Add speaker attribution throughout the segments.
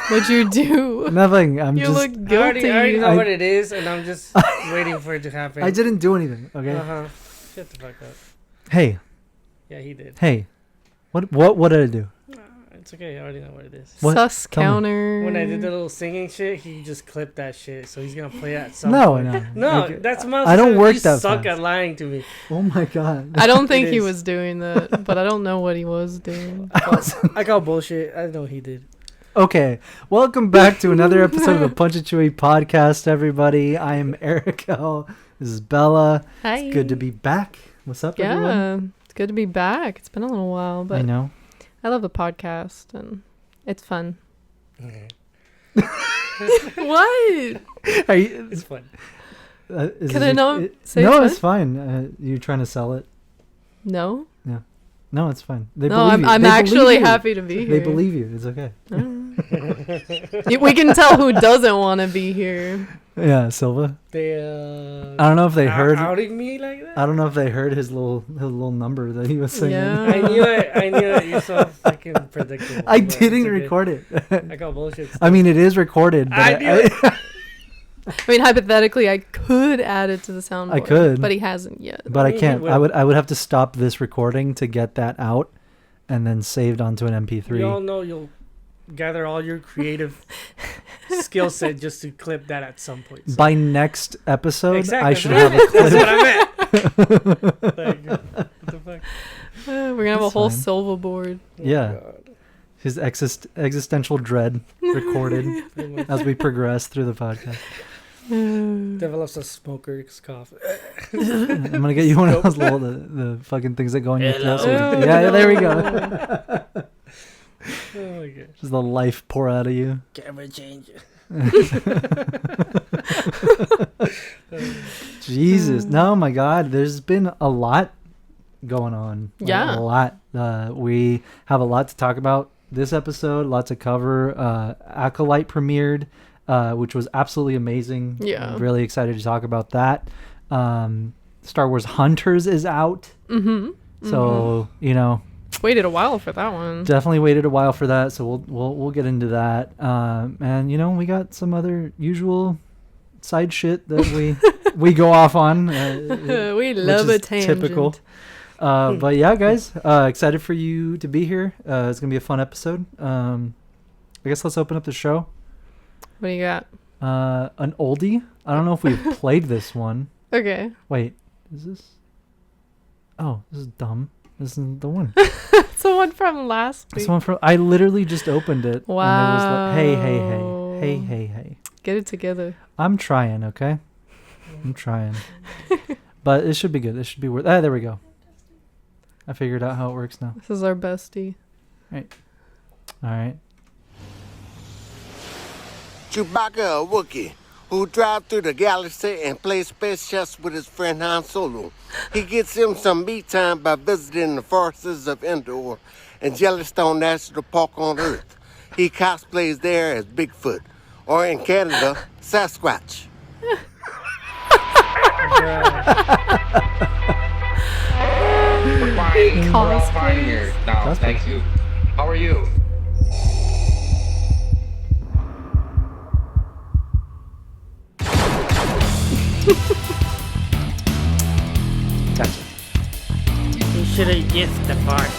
Speaker 1: What'd you do?
Speaker 2: Nothing.
Speaker 1: You look guilty.
Speaker 3: I already know what it is, and I'm just waiting for it to happen.
Speaker 2: I didn't do anything. Okay.
Speaker 3: Shut the fuck up.
Speaker 2: Hey.
Speaker 3: Yeah, he did.
Speaker 2: Hey. What did I do?
Speaker 3: It's okay. I already know what it is.
Speaker 2: What?
Speaker 1: Sus counter.
Speaker 3: When I did the little singing shit, he just clipped that shit, so he's gonna play it at some point. No,
Speaker 2: okay.
Speaker 3: that's Miles.
Speaker 2: I don't work that
Speaker 3: You suck
Speaker 2: fast.
Speaker 3: at lying to me.
Speaker 2: Oh my god.
Speaker 1: I don't think he was doing that, but I don't know what he was doing.
Speaker 3: I call bullshit. I know he did.
Speaker 2: Okay, welcome back to another episode of the Punch It Chewie podcast, everybody. I am Erico. This is Bella.
Speaker 1: Hi.
Speaker 2: It's good to be back. What's up, everyone?
Speaker 1: Yeah, it's good to be back. It's been a little while, but
Speaker 2: I know.
Speaker 1: I love the podcast, and it's fun.
Speaker 3: Okay.
Speaker 1: What?
Speaker 3: It's fun.
Speaker 1: Can I not say
Speaker 2: no,
Speaker 1: it's
Speaker 2: it's fine. You trying to sell it?
Speaker 1: No.
Speaker 2: Yeah. No, it's fine. They
Speaker 1: No,
Speaker 2: believe you.
Speaker 1: I'm
Speaker 2: They
Speaker 1: actually
Speaker 2: believe you.
Speaker 1: happy to be here.
Speaker 2: They believe you. It's okay.
Speaker 1: We can tell who doesn't want to be here.
Speaker 2: Yeah, Silva.
Speaker 3: They
Speaker 2: I don't know if they heard.
Speaker 3: outing me like that.
Speaker 2: I don't know if they heard his little number that he was singing.
Speaker 1: Yeah.
Speaker 3: I knew it. You're so fucking predictable.
Speaker 2: I
Speaker 3: But
Speaker 2: didn't
Speaker 3: it's okay.
Speaker 2: record it.
Speaker 3: I call bullshit.
Speaker 2: I mean, it is recorded. But
Speaker 3: I knew it.
Speaker 1: I mean, hypothetically, I could add it to the soundboard.
Speaker 2: I could.
Speaker 1: But he hasn't yet.
Speaker 2: But I
Speaker 3: He
Speaker 2: can't.
Speaker 3: will.
Speaker 2: I would have to stop this recording to get that out, and then saved onto an MP3.
Speaker 3: You all know you'll gather all your creative skill set just to clip that at some point. So.
Speaker 2: By next episode,
Speaker 3: Exactly.
Speaker 2: I should have a clip.
Speaker 3: That's what I meant. Like, what the fuck?
Speaker 1: We're going to have a
Speaker 2: That's
Speaker 1: whole
Speaker 2: fine.
Speaker 1: silver board.
Speaker 2: Yeah.
Speaker 3: God.
Speaker 2: His existential dread recorded
Speaker 3: Pretty much
Speaker 2: as we progress through the podcast.
Speaker 3: develops a smoker's cough.
Speaker 2: I'm gonna get you one of those little the fucking things that go in your throat.
Speaker 3: Hello.
Speaker 2: Yeah, there we go.
Speaker 3: Oh my god.
Speaker 2: Just the life pour out of you.
Speaker 3: Camera change.
Speaker 2: Jesus, no, my God, there's been a lot going on. Like,
Speaker 1: Yeah.
Speaker 2: a lot. We have a lot to talk about this episode. Lots to cover. Acolyte premiered, which was absolutely amazing.
Speaker 1: Yeah.
Speaker 2: I'm really excited to talk about that. Star Wars Hunters is out.
Speaker 1: Mm-hmm.
Speaker 2: So, you know,
Speaker 1: Waited a while for that one.
Speaker 2: definitely waited a while for that. So we'll get into that. And you know, we got some other usual side shit that we go off on.
Speaker 1: We love a tangent.
Speaker 2: Typical. But yeah, guys, excited for you to be here. It's gonna be a fun episode. I guess let's open up the show.
Speaker 1: What do you got?
Speaker 2: An oldie. I don't know if we've played this one.
Speaker 1: Okay.
Speaker 2: Wait, is this? Oh, this is dumb. This isn't the one.
Speaker 1: It's the one from last week.
Speaker 2: This one from. I literally just opened it.
Speaker 1: Wow.
Speaker 2: And it was like, hey.
Speaker 1: Get it together.
Speaker 2: I'm trying, okay? I'm trying. But it should be good. It should be worth. There we go. I figured out how it works now.
Speaker 1: This is our bestie.
Speaker 2: All right.
Speaker 4: Chewbacca, a Wookiee, who drives through the galaxy and plays space chess with his friend Han Solo. He gets him some me time by visiting the forests of Endor and Yellowstone National Park on Earth. He cosplays there as Bigfoot, or in Canada, Sasquatch.
Speaker 5: Fine. We're all fine here now.
Speaker 2: Cosplay.
Speaker 5: Thank you. How are you?
Speaker 2: Gotcha.
Speaker 3: You should have guessed the part.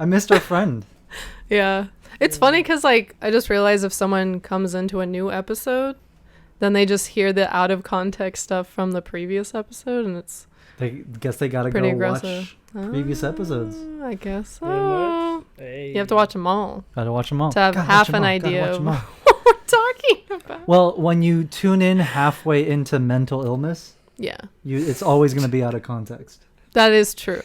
Speaker 2: I missed our friend.
Speaker 1: Yeah. It's funny because, like, I just realized if someone comes into a new episode, then they just hear the out of context stuff from the previous episode, and it's
Speaker 2: They guess they gotta
Speaker 1: pretty
Speaker 2: go
Speaker 1: aggressive.
Speaker 2: watch previous episodes.
Speaker 1: I guess
Speaker 3: Pretty
Speaker 1: so.
Speaker 3: much. Hey.
Speaker 1: You have to watch them all
Speaker 2: Gotta watch them all.
Speaker 1: to have
Speaker 2: Gotta
Speaker 1: half
Speaker 2: watch 'em
Speaker 1: an
Speaker 2: all. Gotta
Speaker 1: idea
Speaker 2: watch
Speaker 1: of
Speaker 2: 'em all.
Speaker 1: what we're talking about.
Speaker 2: Well, when you tune in halfway into mental illness,
Speaker 1: Yeah,
Speaker 2: it's always gonna be out of context.
Speaker 1: that is true.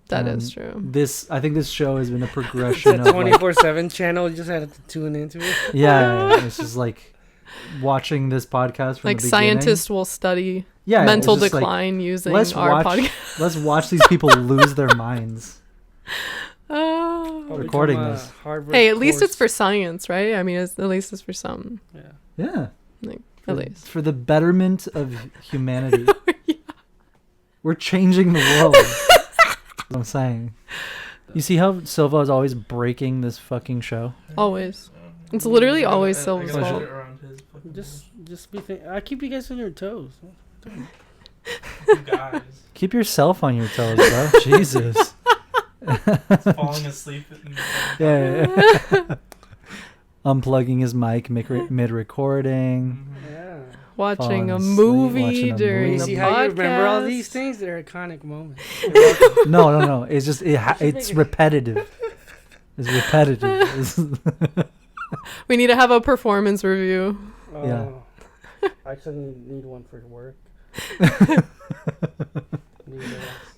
Speaker 1: That is true.
Speaker 2: I think this show has been a
Speaker 3: It's
Speaker 2: progression
Speaker 3: a
Speaker 2: of like,
Speaker 3: 24/7 channel. You just had to tune into it.
Speaker 2: yeah, it's just like watching this podcast from
Speaker 1: Like
Speaker 2: the beginning.
Speaker 1: scientists will study
Speaker 2: Yeah,
Speaker 1: mental
Speaker 2: it's just like,
Speaker 1: decline using
Speaker 2: let's
Speaker 1: our
Speaker 2: watch
Speaker 1: podcast.
Speaker 2: let's watch these people lose their minds.
Speaker 1: Oh.
Speaker 2: Recording
Speaker 3: Become a
Speaker 2: this.
Speaker 3: Harvard
Speaker 1: Hey, at least it's for
Speaker 3: course.
Speaker 1: science, right? I mean, at least it's for something.
Speaker 3: Yeah.
Speaker 2: Yeah,
Speaker 1: Like,
Speaker 2: for,
Speaker 1: at least.
Speaker 2: for the betterment of humanity.
Speaker 1: Yeah.
Speaker 2: We're changing the world. That's what I'm saying. You see how Silva is always breaking this fucking show?
Speaker 1: Always. It's literally always
Speaker 6: I
Speaker 1: Silva's
Speaker 6: gotta
Speaker 1: fault.
Speaker 6: put it around his fucking
Speaker 3: Just be I keep you guys on your toes.
Speaker 6: you guys.
Speaker 2: Keep yourself on your toes, bro. Jesus.
Speaker 6: Falling asleep.
Speaker 2: Yeah. Unplugging his mic mid-recording.
Speaker 3: Yeah.
Speaker 1: Watching a
Speaker 2: Falling asleep,
Speaker 1: movie
Speaker 2: watching a
Speaker 1: during
Speaker 2: movie.
Speaker 1: the
Speaker 3: See
Speaker 1: podcast.
Speaker 3: how you remember all these things? They're iconic moments.
Speaker 2: No. It's just it's repetitive. It's repetitive.
Speaker 1: We need to have a performance review.
Speaker 2: Yeah.
Speaker 3: I actually need one for work.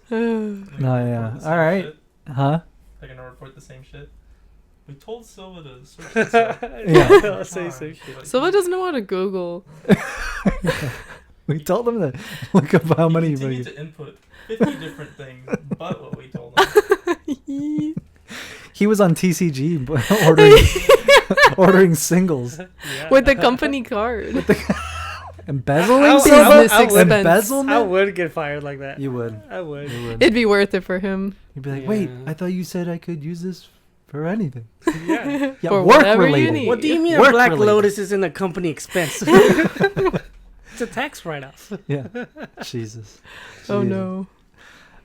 Speaker 2: No, yeah. All right. Huh?
Speaker 6: They're gonna report the same shit. We told Silva to search this up.
Speaker 2: Yeah.
Speaker 3: I'll say some shit.
Speaker 1: Silva doesn't know how to Google.
Speaker 2: We told them to look up how many.
Speaker 6: He continued to input 50 different things, but what we told him.
Speaker 2: He was on TCG ordering singles.
Speaker 3: Yeah.
Speaker 1: With the company card.
Speaker 2: Embezzling
Speaker 3: I
Speaker 1: Business
Speaker 3: would-
Speaker 1: expense.
Speaker 2: Embezzlement?
Speaker 3: I would get fired like that.
Speaker 2: You would.
Speaker 3: I would.
Speaker 2: You would.
Speaker 1: It'd be worth it for him.
Speaker 2: You'd be like, wait,
Speaker 3: Yeah.
Speaker 2: I thought you said I could use this for anything.
Speaker 3: Yeah.
Speaker 2: Yeah,
Speaker 1: For
Speaker 2: work
Speaker 1: whatever you
Speaker 2: related.
Speaker 1: need.
Speaker 3: What do you mean
Speaker 2: Work
Speaker 3: a Black
Speaker 2: related.
Speaker 3: Lotus is in a company expense? It's a tax write-off.
Speaker 2: Yeah. Jesus.
Speaker 1: Oh
Speaker 2: Jesus.
Speaker 1: no.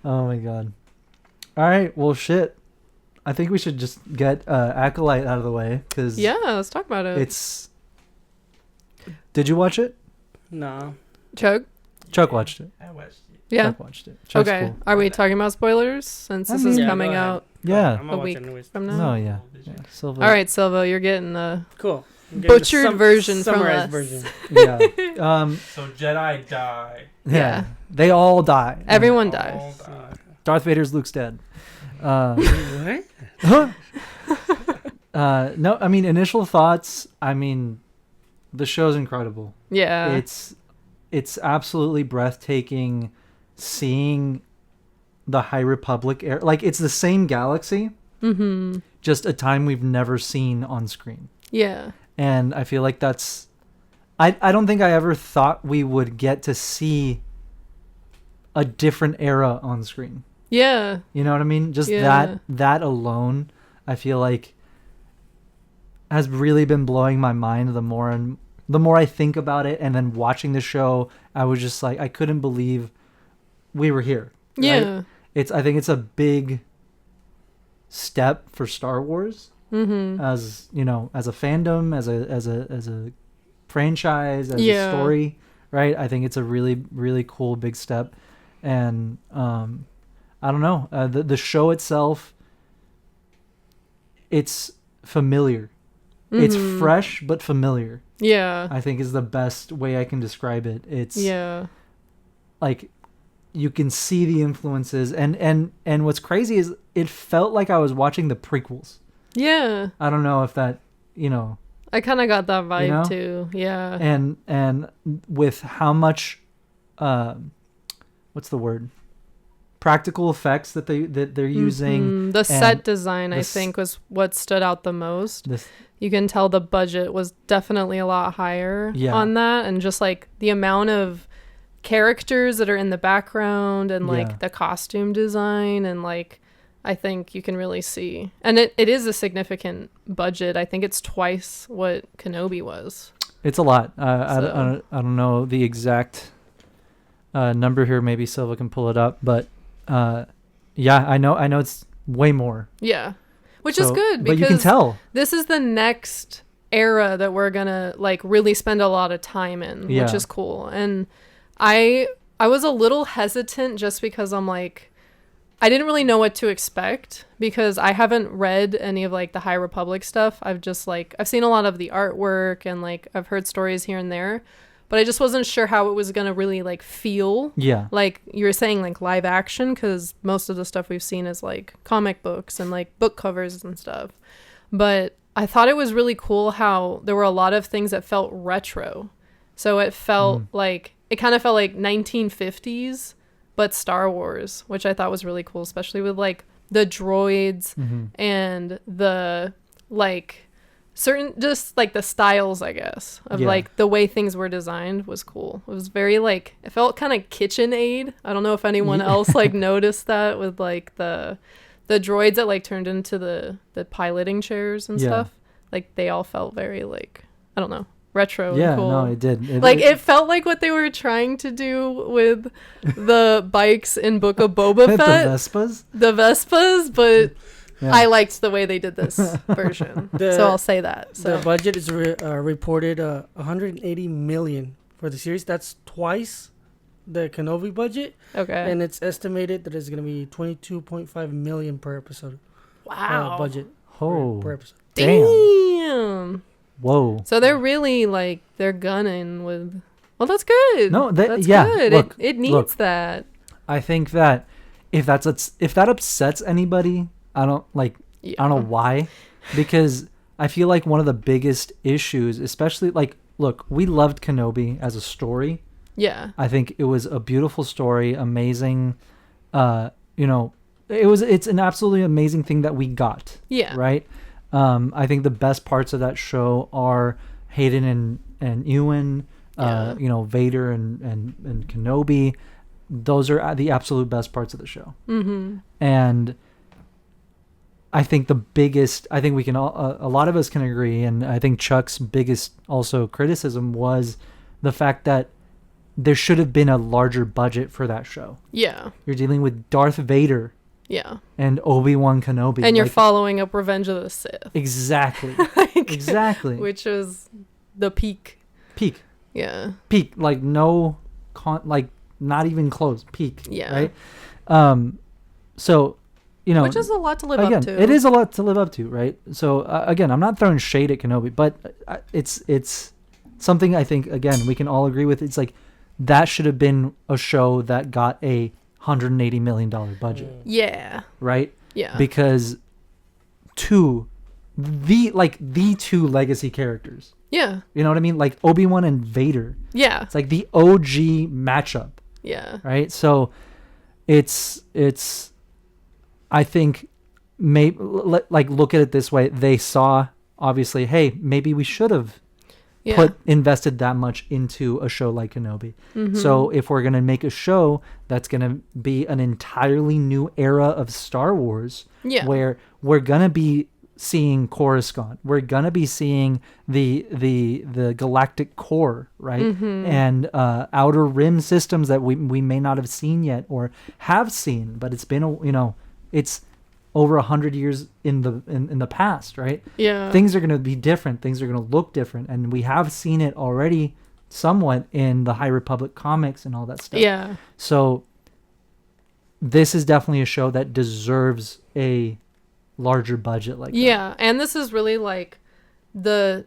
Speaker 2: Oh my god. All right. Well, shit. I think we should just get Acolyte out of the way because
Speaker 1: Yeah, let's talk about it.
Speaker 2: it's. Did you watch it?
Speaker 3: No.
Speaker 1: Chuck?
Speaker 2: Chuck watched it.
Speaker 6: I watched it.
Speaker 1: Yeah.
Speaker 2: Chuck watched it. Chuck's
Speaker 1: Okay.
Speaker 2: cool.
Speaker 1: Are we talking about spoilers since
Speaker 2: I
Speaker 1: this
Speaker 2: mean-
Speaker 1: is
Speaker 2: Yeah,
Speaker 1: coming
Speaker 3: go ahead.
Speaker 1: out
Speaker 2: Yeah.
Speaker 3: I'm
Speaker 1: a
Speaker 3: gonna
Speaker 1: week
Speaker 3: watch it anyways.
Speaker 1: from now?
Speaker 2: No, yeah.
Speaker 6: Did
Speaker 2: Yeah.
Speaker 6: you?
Speaker 2: Silva.
Speaker 1: All right, Silva, you're getting the
Speaker 3: Cool. I'm getting the
Speaker 1: butchered version from
Speaker 3: summarized
Speaker 1: us.
Speaker 3: version.
Speaker 2: Yeah.
Speaker 6: So Jedi die.
Speaker 2: Yeah.
Speaker 1: Yeah.
Speaker 2: They all die.
Speaker 1: Everyone
Speaker 6: All
Speaker 1: dies.
Speaker 6: die.
Speaker 2: Darth Vader's Luke's dead.
Speaker 3: What?
Speaker 2: No, I mean, initial thoughts. I mean, the show's incredible.
Speaker 1: Yeah.
Speaker 2: It's absolutely breathtaking seeing the High Republic era. Like, it's the same galaxy,
Speaker 1: Mm-hmm.
Speaker 2: just a time we've never seen on screen.
Speaker 1: Yeah.
Speaker 2: And I feel like that's... I don't think I ever thought we would get to see a different era on screen.
Speaker 1: Yeah.
Speaker 2: You know what I mean? Just
Speaker 1: Yeah.
Speaker 2: that alone, I feel like has really been blowing my mind the more I think about it, and then watching the show, I was just like, I couldn't believe we were here. right?
Speaker 1: Yeah.
Speaker 2: I think it's a big step for Star Wars
Speaker 1: Mm-hmm.
Speaker 2: as, you know, as a fandom, as a franchise, as
Speaker 1: Yeah.
Speaker 2: a story, right? I think it's a really, really cool big step. And I don't know, the show itself, it's familiar. It's
Speaker 1: Mhm.
Speaker 2: fresh but familiar,
Speaker 1: Yeah.
Speaker 2: I think is the best way I can describe it. It's
Speaker 1: Yeah.
Speaker 2: like you can see the influences, and what's crazy is it felt like I was watching the prequels.
Speaker 1: Yeah.
Speaker 2: I don't know if that, you know,
Speaker 1: I kind of got that vibe
Speaker 2: know?
Speaker 1: too. Yeah.
Speaker 2: and with how much what's the word, practical effects that they're using.
Speaker 1: Mhm. The set
Speaker 2: and
Speaker 1: design, I
Speaker 2: this-
Speaker 1: think, was what stood out the most.
Speaker 2: This,
Speaker 1: You can tell the budget was definitely a lot higher
Speaker 2: Yeah.
Speaker 1: on that, and just like the amount of characters that are in the background and like
Speaker 2: Yeah.
Speaker 1: the costume design, and like I think you can really see, and it is a significant budget. I think it's twice what Kenobi was.
Speaker 2: it's a lot.
Speaker 1: So-
Speaker 2: I don't know the exact number here. Maybe Silva can pull it up, but yeah, I know it's way more.
Speaker 1: Yeah, which is
Speaker 2: So-
Speaker 1: good
Speaker 2: but
Speaker 1: because
Speaker 2: you can tell.
Speaker 1: this is the next era that we're gonna like really spend a lot of time in, which
Speaker 2: Yeah.
Speaker 1: is cool. And I was a little hesitant just because I'm like, I didn't really know what to expect because I haven't read any of like the High Republic stuff. I've just like, I've seen a lot of the artwork and like I've heard stories here and there, but I just wasn't sure how it was gonna really like feel.
Speaker 2: Yeah.
Speaker 1: Like you were saying, like live action, because most of the stuff we've seen is like comic books and like book covers and stuff. But I thought it was really cool how there were a lot of things that felt retro. So it felt like, it kind of felt like 1950s, but Star Wars, which I thought was really cool, especially with like the droids and the like certain, just like the styles, I guess, of like the way things were designed was cool. It was very like, it felt kind of KitchenAid. I don't know if anyone else like noticed that with like the droids that like turned into the piloting chairs and stuff. Like they all felt very like, I don't know, retro and cool.
Speaker 2: No, it did.
Speaker 1: It felt like what they were trying to do with the bikes in Book of Boba Fett. The Vespas, but I liked the way they did this version. So I'll say that. So.
Speaker 3: The budget is reported 180 million for the series. That's twice the Kenobi budget.
Speaker 1: Okay.
Speaker 3: And it's estimated that it's going to be 22.5 million per episode.
Speaker 1: Wow.
Speaker 3: Budget per episode.
Speaker 1: Damn.
Speaker 2: Whoa.
Speaker 1: So they're really like, they're gunning with, well, that's good.
Speaker 2: No,
Speaker 1: that's good.
Speaker 2: Look,
Speaker 1: it needs that.
Speaker 2: I think that if that upsets anybody, I don't know why, because I feel like one of the biggest issues, especially like, look, we loved Kenobi as a story.
Speaker 1: Yeah.
Speaker 2: I think it was a beautiful story, amazing. It's an absolutely amazing thing that we got. Yeah. Right. I think the best parts of that show are Hayden and Ewan, Vader and Kenobi. Those are the absolute best parts of the show. Mm-hmm. And I think we can all, a lot of us can agree, and I think Chuck's biggest also criticism was the fact that there should have been a larger budget for that show. Yeah. You're dealing with Darth Vader. Yeah. And Obi-Wan Kenobi.
Speaker 1: And you're following up Revenge of the Sith.
Speaker 2: Exactly. Exactly.
Speaker 1: Which is the peak. Yeah.
Speaker 2: Peak. Like not even close. Peak. Yeah. Right? So,
Speaker 1: which is a lot to live up to.
Speaker 2: It is a lot to live up to, right? So, again, I'm not throwing shade at Kenobi, but it's something I think, again, we can all agree with. It's like, that should have been a show that got a $180 million budget. Yeah. Right? Yeah. Because the two legacy characters. Yeah. You know what I mean? Like Obi-Wan and Vader. Yeah. It's like the OG matchup. Yeah. Right? So it's I think look at it this way. They saw, obviously, hey, maybe we should have invested that much into a show like Kenobi. Mm-hmm. So if we're going to make a show that's going to be an entirely new era of Star Wars, where we're going to be seeing Coruscant, we're going to be seeing the galactic core, right? Mm-hmm. And outer rim systems that we may not have seen yet or have seen, but it's been it's over 100 years in the past, right? Yeah. Things are going to be different. Things are going to look different. And we have seen it already somewhat in the High Republic comics and all that stuff. Yeah. So this is definitely a show that deserves a larger budget like that.
Speaker 1: Yeah. And this is really like the,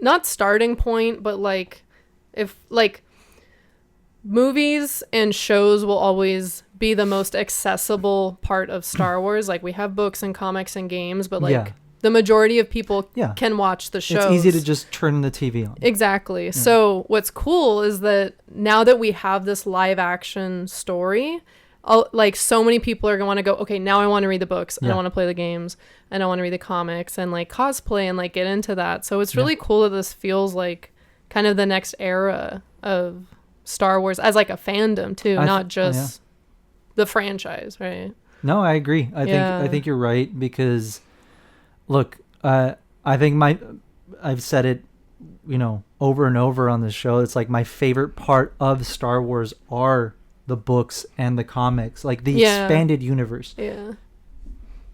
Speaker 1: not starting point, but like if like movies and shows will always be the most accessible part of Star Wars. Like we have books and comics and games, but like the majority of people can watch the shows.
Speaker 2: It's easy to just turn the TV on.
Speaker 1: Exactly. Yeah. So what's cool is that now that we have this live action story, like so many people are going to want to go, okay, now I want to read the books. I want to play the games and I want to read the comics and like cosplay and like get into that. So it's really cool that this feels like kind of the next era of Star Wars as like a fandom too, not just the franchise, right?
Speaker 2: No, I agree. I think you're right because, look, I think I've said it, over and over on this show. It's like my favorite part of Star Wars are the books and the comics, like the expanded universe. Yeah.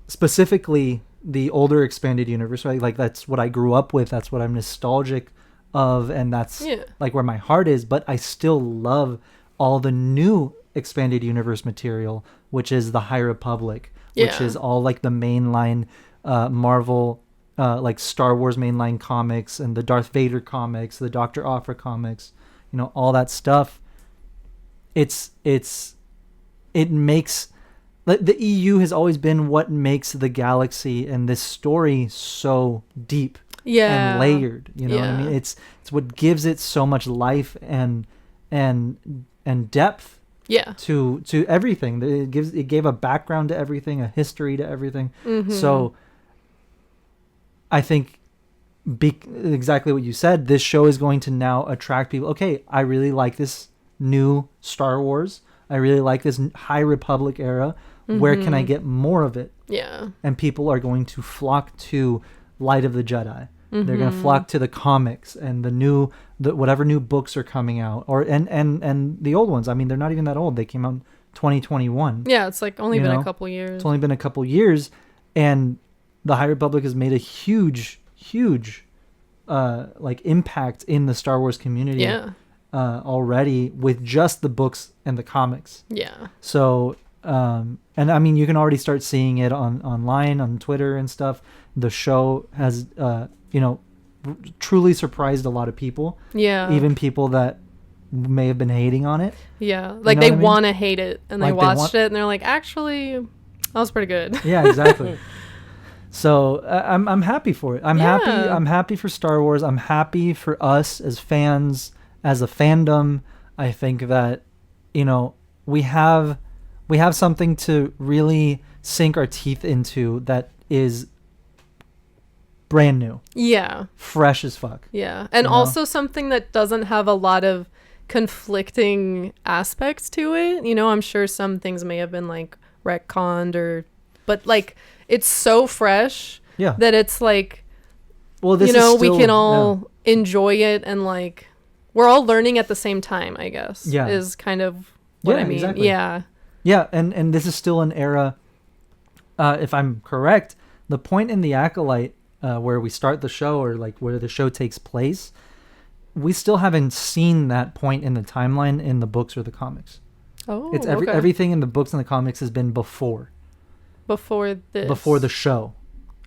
Speaker 2: Specifically, the older expanded universe, right? Like that's what I grew up with. That's what I'm nostalgic of, and that's like where my heart is. But I still love all the new expanded universe material, which is the High Republic, which is all like the mainline Marvel, like Star Wars mainline comics and the Darth Vader comics, the Dr. Aphra comics, all that stuff. It makes the EU has always been what makes the galaxy and this story so deep and layered. You know what I mean? It's what gives it so much life and depth.
Speaker 1: Yeah.
Speaker 2: To everything. It gave a background to everything, a history to everything. So I think exactly what you said, this show is going to now attract people. Okay, I really like this new Star Wars. I really like this High Republic era. Where can I get more of it?
Speaker 1: Yeah. And
Speaker 2: people are going to flock to Light of the Jedi. They're going to flock to the comics and whatever new books are coming out, or and the old ones. I mean, they're not even that old. They came out in 2021.
Speaker 1: Yeah, it's like only been a couple years.
Speaker 2: It's only been a couple years, and the High Republic has made a huge like impact in the Star Wars community.
Speaker 1: Yeah.
Speaker 2: Already with just the books and the comics.
Speaker 1: Yeah.
Speaker 2: So and I mean, you can already start seeing it online on Twitter and stuff. The show has truly surprised a lot of people. Yeah. Even people that may have been hating on it.
Speaker 1: Yeah. Like they want to hate it and they watched it and they're like, actually, that was pretty good.
Speaker 2: Yeah, exactly. So I'm happy for it. I'm happy for Star Wars. I'm happy for us as fans, as a fandom. I think that, we have something to really sink our teeth into that is brand new.
Speaker 1: Yeah.
Speaker 2: Fresh as fuck.
Speaker 1: Yeah. And also something that doesn't have a lot of conflicting aspects to it. I'm sure some things may have been like retconned but like it's so fresh that it's like, well, this is still, we can all enjoy it and like we're all learning at the same time, I guess. Yeah. Is kind of what I mean. Exactly. Yeah.
Speaker 2: Yeah. And this is still an era, if I'm correct, the point in the Acolyte where we start the show or like where the show takes place, we still haven't seen that point in the timeline in the books or the comics.
Speaker 1: Oh,
Speaker 2: it's everything in the books and the comics has been before the show.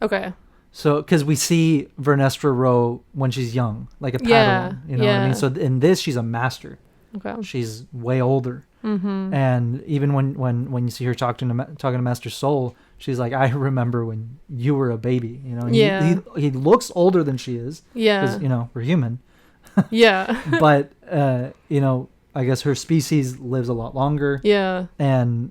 Speaker 1: Okay.
Speaker 2: So because we see Vernestra Rowe when she's young, like a Padawan, what I mean? So in this, she's a master. Okay. She's way older. And even when you see her talking to Master Soul, she's like, I remember when you were a baby, he looks older than she is. Yeah. Because, we're human.
Speaker 1: Yeah.
Speaker 2: But, I guess her species lives a lot longer. Yeah. And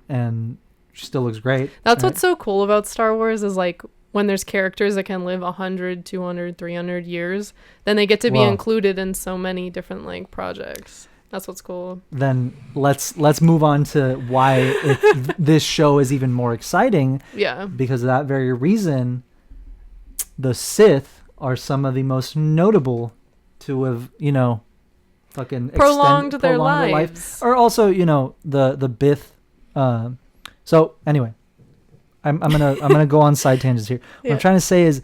Speaker 2: she still looks great.
Speaker 1: That's what's so cool about Star Wars is like when there's characters that can live 100, 200, 300 years, then they get to be included in so many different like projects. That's what's cool.
Speaker 2: Then let's move on to why this show is even more exciting. Yeah. Because of that very reason, the Sith are some of the most notable to have, fucking
Speaker 1: prolonged their lives.
Speaker 2: Or also, the Bith. So anyway, I'm gonna go on side tangents here. What I'm trying to say is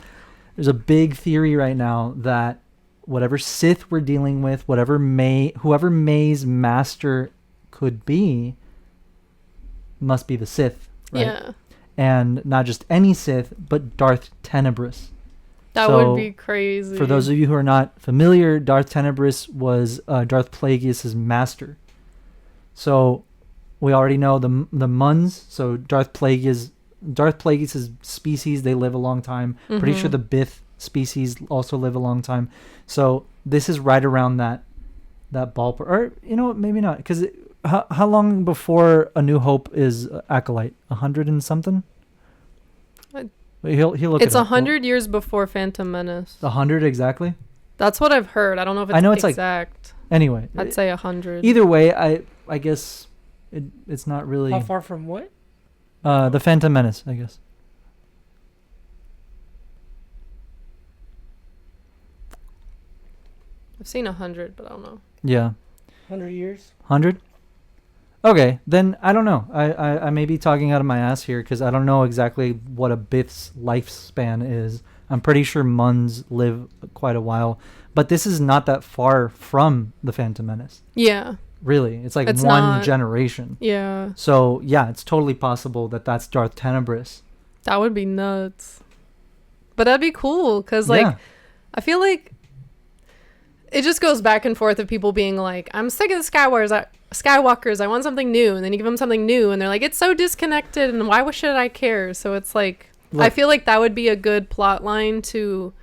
Speaker 2: there's a big theory right now that whatever Sith we're dealing with, whoever May's master could be, must be the Sith, right? Yeah. And not just any Sith, but Darth Tenebris.
Speaker 1: That would be crazy.
Speaker 2: For those of you who are not familiar, Darth Tenebris was Darth Plagueis' master. So we already know the Muns. So Darth Plagueis' species, they live a long time. Pretty sure the Bith species also live a long time. So this is right around that ballpark. Or maybe not, because how long before A New Hope is Acolyte? 100 and something. He'll look.
Speaker 1: It's 100 years before Phantom Menace.
Speaker 2: 100 exactly.
Speaker 1: That's what I've heard. I don't know if it's exact.
Speaker 2: Anyway,
Speaker 1: I'd say 100.
Speaker 2: Either way, I guess it's not really.
Speaker 3: How far from what?
Speaker 2: The Phantom Menace, I guess.
Speaker 1: I've seen 100, but I don't know.
Speaker 2: Yeah.
Speaker 3: 100 years.
Speaker 2: 100. Okay, then I don't know. I may be talking out of my ass here because I don't know exactly what a Bith's lifespan is. I'm pretty sure Muns live quite a while, but this is not that far from the Phantom Menace.
Speaker 1: Yeah.
Speaker 2: Really, it's like one generation.
Speaker 1: Yeah.
Speaker 2: So yeah, it's totally possible that that's Darth Tenebris.
Speaker 1: That would be nuts. But that'd be cool because I feel like it just goes back and forth of people being like, I'm sick of the Skywalkers. I want something new. And then you give them something new and they're like, it's so disconnected and why should I care? So it's like, I feel like that would be a good plot line to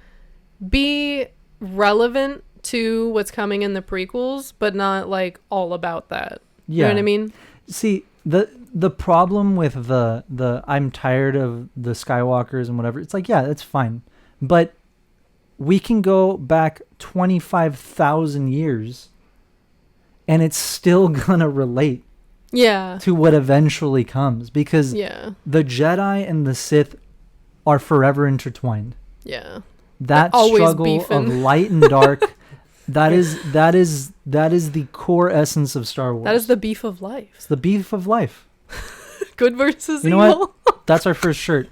Speaker 1: be relevant to what's coming in the prequels, but not like all about that.
Speaker 2: Yeah.
Speaker 1: You know what I mean?
Speaker 2: See, the problem with the I'm tired of the Skywalkers and whatever, it's like, yeah, that's fine. But we can go back 25,000 years and it's still gonna relate to what eventually comes, because the Jedi and the Sith are forever intertwined.
Speaker 1: Yeah.
Speaker 2: That struggle of light and dark, that is the core essence of Star Wars.
Speaker 1: That is the beef of life.
Speaker 2: It's the beef of life.
Speaker 1: Good versus
Speaker 2: evil. You know what? That's our first shirt.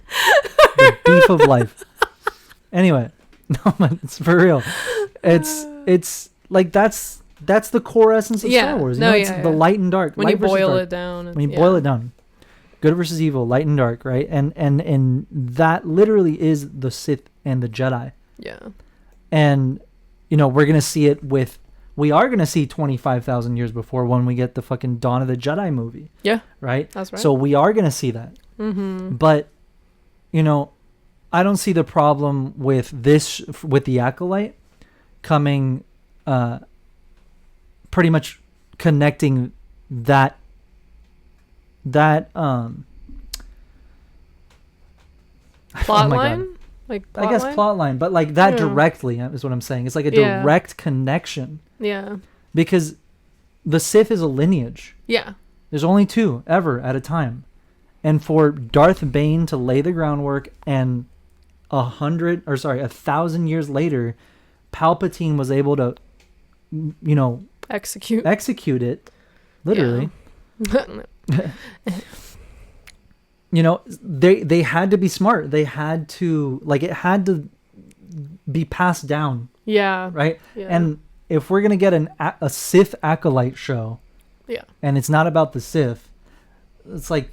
Speaker 2: The beef of life. Anyway, no, man, it's for real. It's like that's the core essence of Star Wars. It's the light and dark.
Speaker 1: When
Speaker 2: light
Speaker 1: you boil
Speaker 2: dark.
Speaker 1: it down.
Speaker 2: When you boil it down. Good versus evil, light and dark, right? And that literally is the Sith and the Jedi.
Speaker 1: Yeah.
Speaker 2: And, we're going to see it we are going to see 25,000 years before when we get the fucking Dawn of the Jedi movie.
Speaker 1: Yeah.
Speaker 2: Right?
Speaker 1: That's right.
Speaker 2: So we are going to see that.
Speaker 1: Mm-hmm.
Speaker 2: But, I don't see the problem with the Acolyte coming, pretty much connecting that
Speaker 1: plot line? Like plot
Speaker 2: I guess
Speaker 1: line?
Speaker 2: plot line, but like that directly is what I'm saying. It's like a direct connection.
Speaker 1: Yeah.
Speaker 2: Because the Sith is a lineage.
Speaker 1: Yeah.
Speaker 2: There's only 2 ever at a time. And for Darth Bane to lay the groundwork and 1,000 years later, Palpatine was able to, execute it, literally.
Speaker 1: Yeah.
Speaker 2: They had to be smart. They had to, it had to be passed down.
Speaker 1: Yeah.
Speaker 2: Right?
Speaker 1: Yeah.
Speaker 2: And if we're going to get a Sith Acolyte show, and it's not about the Sith, it's like,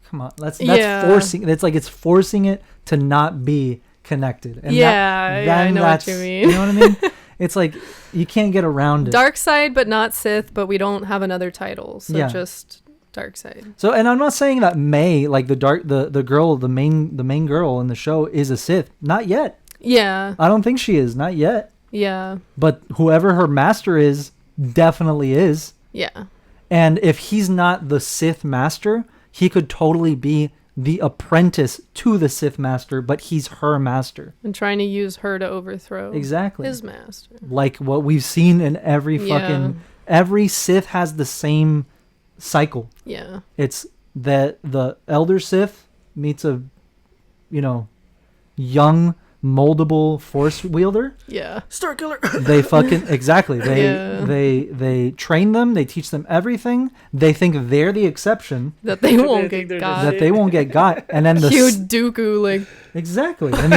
Speaker 2: come on, that's forcing. It's forcing it to not be connected. And
Speaker 1: I know what you mean.
Speaker 2: You know what I mean? It's like you can't get around it.
Speaker 1: Dark side, but not Sith. But we don't have another title, so just dark side.
Speaker 2: So, and I'm not saying that May, like the girl, the main girl in the show, is a Sith. Not yet.
Speaker 1: Yeah.
Speaker 2: I don't think she is. Not yet.
Speaker 1: Yeah.
Speaker 2: But whoever her master is, definitely is.
Speaker 1: Yeah.
Speaker 2: And if he's not the Sith master, he could totally be the apprentice to the Sith master, but he's her master.
Speaker 1: And trying to use her to overthrow his master.
Speaker 2: Like what we've seen in every every Sith has the same cycle.
Speaker 1: Yeah.
Speaker 2: It's that the elder Sith meets a, young, moldable force wielder.
Speaker 1: Yeah.
Speaker 3: Star Killer.
Speaker 2: They fucking exactly. They train them. They teach them everything. They think they're the exception.
Speaker 1: That they won't get got.
Speaker 2: That they won't get got. And then
Speaker 1: huge Dooku
Speaker 2: exactly. And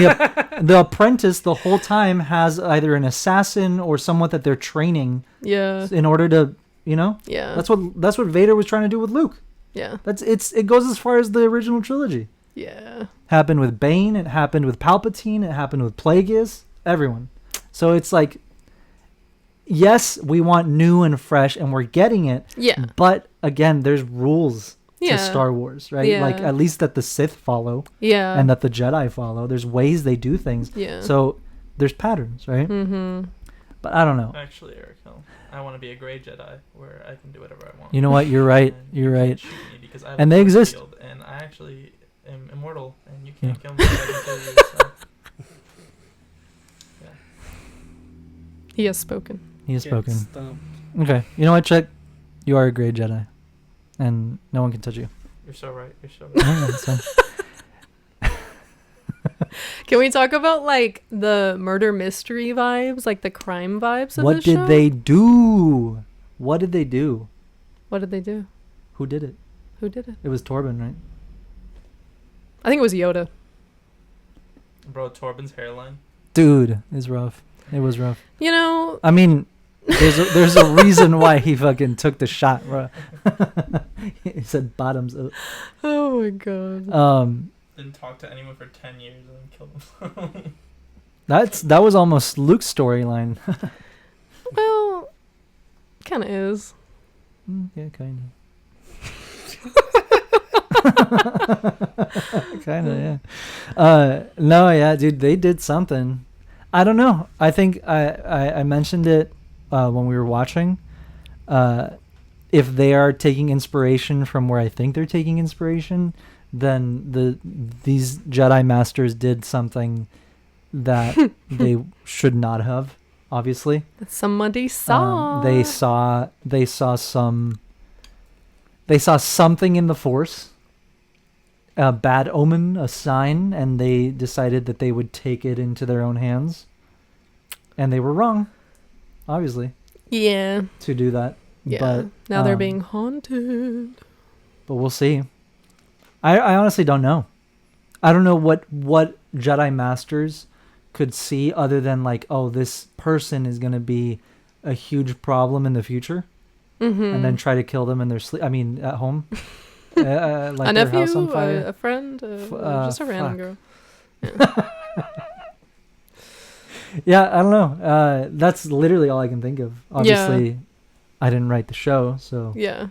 Speaker 2: the apprentice the whole time has either an assassin or someone that they're training.
Speaker 1: Yeah.
Speaker 2: In order to,
Speaker 1: Yeah.
Speaker 2: That's what Vader was trying to do with Luke.
Speaker 1: Yeah.
Speaker 2: It goes as far as the original trilogy.
Speaker 1: Yeah.
Speaker 2: Happened with Bane, it happened with Palpatine, it happened with Plagueis, everyone. So it's like, yes, we want new and fresh, and we're getting it.
Speaker 1: Yeah.
Speaker 2: But again, there's rules to Star Wars, right?
Speaker 1: Yeah.
Speaker 2: Like at least that the Sith follow.
Speaker 1: Yeah.
Speaker 2: And that the Jedi follow. There's ways they do things.
Speaker 1: Yeah.
Speaker 2: So there's patterns, right?
Speaker 1: Mm-hmm.
Speaker 2: But I don't know.
Speaker 6: Actually, Eric, I want to be a gray Jedi where I can do whatever I want.
Speaker 2: You know what? You're right. You're right.
Speaker 6: Shoot me because I
Speaker 2: and they exist.
Speaker 6: And I actually am immortal, and you can't kill me. I can kill you, so. Yeah.
Speaker 1: He has spoken.
Speaker 2: He has spoken. Okay. You know what, Chuck? You are a gray Jedi, and no one can touch you.
Speaker 6: You're so right. You're so right.
Speaker 1: Can we talk about like the murder mystery vibes, like the crime vibes of
Speaker 2: what
Speaker 1: the show?
Speaker 2: What did they do? What did they do?
Speaker 1: What did they do?
Speaker 2: Who did it?
Speaker 1: Who did it?
Speaker 2: It was Torben, right?
Speaker 1: I think it was Yoda.
Speaker 6: Bro, Torben's hairline.
Speaker 2: Dude, it's rough. It was rough.
Speaker 1: I
Speaker 2: mean, there's a reason why he fucking took the shot, bro. He said bottoms up.
Speaker 1: Oh my god.
Speaker 6: Didn't talk to anyone for 10 years and then killed him.
Speaker 2: That was almost Luke's storyline.
Speaker 1: Well, kind of is.
Speaker 2: Yeah, kind of. Kind of, yeah. No, yeah, dude, they did something. I don't know. I think I mentioned it when we were watching. If they are taking inspiration from where I think they're taking inspiration, then these Jedi Masters did something that they should not have. Obviously,
Speaker 1: Somebody saw.
Speaker 2: They saw something in the Force, a bad omen, a sign, and they decided that they would take it into their own hands. And they were wrong, obviously,
Speaker 1: Yeah.
Speaker 2: to do that.
Speaker 1: Yeah.
Speaker 2: But
Speaker 1: now they're being haunted.
Speaker 2: But we'll see. I honestly don't know. I don't know what Jedi Masters could see other than like, oh, this person is going to be a huge problem in the future, and then try to kill them in their sleep. I mean, at home, like
Speaker 1: a
Speaker 2: their
Speaker 1: nephew,
Speaker 2: house on fire.
Speaker 1: a friend, just a random girl.
Speaker 2: Yeah, I don't know. That's literally all I can think of. Obviously, I didn't write the show, so
Speaker 1: Yeah.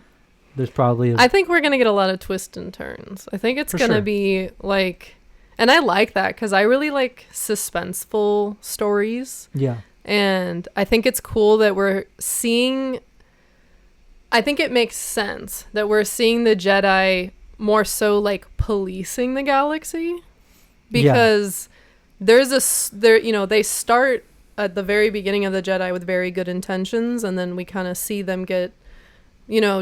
Speaker 2: there's probably.
Speaker 1: I think we're going to get a lot of twists and turns. I think it's
Speaker 2: For
Speaker 1: going to
Speaker 2: sure.
Speaker 1: be like, and I like that because I really like suspenseful stories.
Speaker 2: Yeah.
Speaker 1: And I think it's cool that we're seeing, I think it makes sense that we're seeing the Jedi more so like policing the galaxy, because they start at the very beginning of the Jedi with very good intentions, and then we kind of see them get,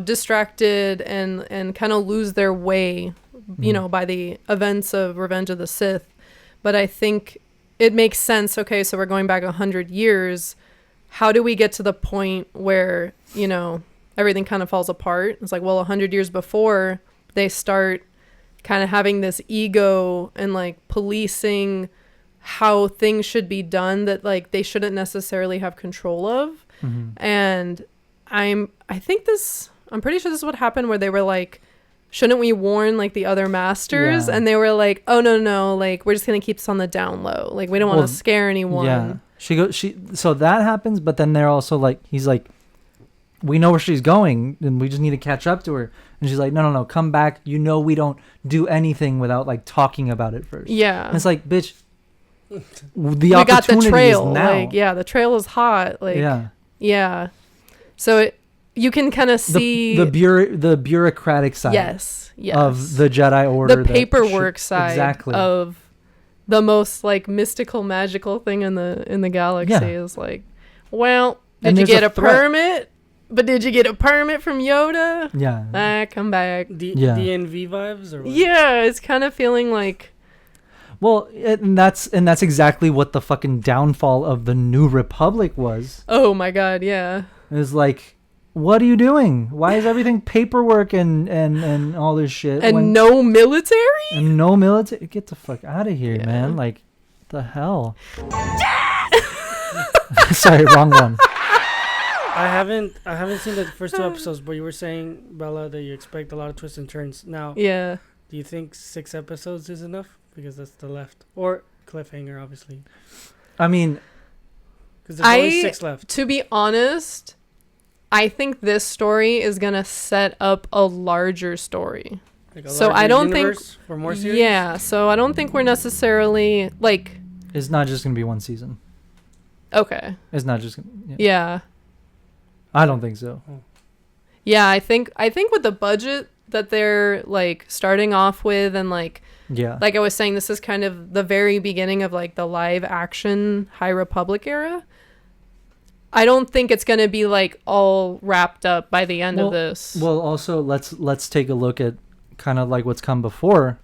Speaker 1: distracted and kind of lose their way, by the events of Revenge of the Sith. But I think it makes sense. Okay, so we're going back 100 years. How do we get to the point where, everything kind of falls apart? It's like, well, 100 years before, they start kind of having this ego and like policing how things should be done that like they shouldn't necessarily have control of. And I'm pretty sure this is what happened, where they were like, shouldn't we warn like the other masters?
Speaker 2: Yeah.
Speaker 1: And they were like, oh no, like we're just gonna keep this on the down low, like we don't want to scare anyone.
Speaker 2: Yeah, so that happens, but then they're also like, he's like, we know where she's going and we just need to catch up to her. And she's like, no, come back. We don't do anything without like talking about it first.
Speaker 1: Yeah.
Speaker 2: And it's like, bitch, the
Speaker 1: we
Speaker 2: opportunity
Speaker 1: got the trail.
Speaker 2: is now.
Speaker 1: Like, the trail is hot. Like,
Speaker 2: yeah.
Speaker 1: So you can kind of see
Speaker 2: the bureaucratic side.
Speaker 1: Yes.
Speaker 2: Of the Jedi Order.
Speaker 1: The paperwork side
Speaker 2: exactly.
Speaker 1: of the most like mystical, magical thing in the galaxy is like, well, did you get a permit? But did you get a permit from Yoda?
Speaker 2: Yeah.
Speaker 1: Come back.
Speaker 3: DNV vibes or what?
Speaker 1: Yeah, it's kind of feeling like.
Speaker 2: Well, and that's exactly what the fucking downfall of the New Republic was.
Speaker 1: Oh my god, yeah.
Speaker 2: It was like, what are you doing? Why is everything paperwork and all this shit?
Speaker 1: And no military?
Speaker 2: And no military? Get the fuck out of here, man. Like, what the hell? Sorry, wrong one.
Speaker 3: I haven't seen the first 2 episodes, but you were saying, Bella, that you expect a lot of twists and turns. Now,
Speaker 1: yeah.
Speaker 3: Do you think 6 episodes is enough? Because that's the left. Or cliffhanger, obviously.
Speaker 2: I mean,
Speaker 3: because there's only 6 left.
Speaker 1: To be honest, I think this story is going to set up a larger story.
Speaker 3: Like
Speaker 1: so I don't think
Speaker 3: for more series?
Speaker 1: Yeah, so I don't think we're necessarily like,
Speaker 2: it's not just going to be one season.
Speaker 1: Okay.
Speaker 2: It's not just
Speaker 1: yeah.
Speaker 2: I don't think so.
Speaker 1: Yeah, I think with the budget that they're like starting off with, and like I was saying, this is kind of the very beginning of like the live action High Republic era. I don't think it's going to be like all wrapped up by the end of this.
Speaker 2: Well, also let's take a look at kind of like what's come before.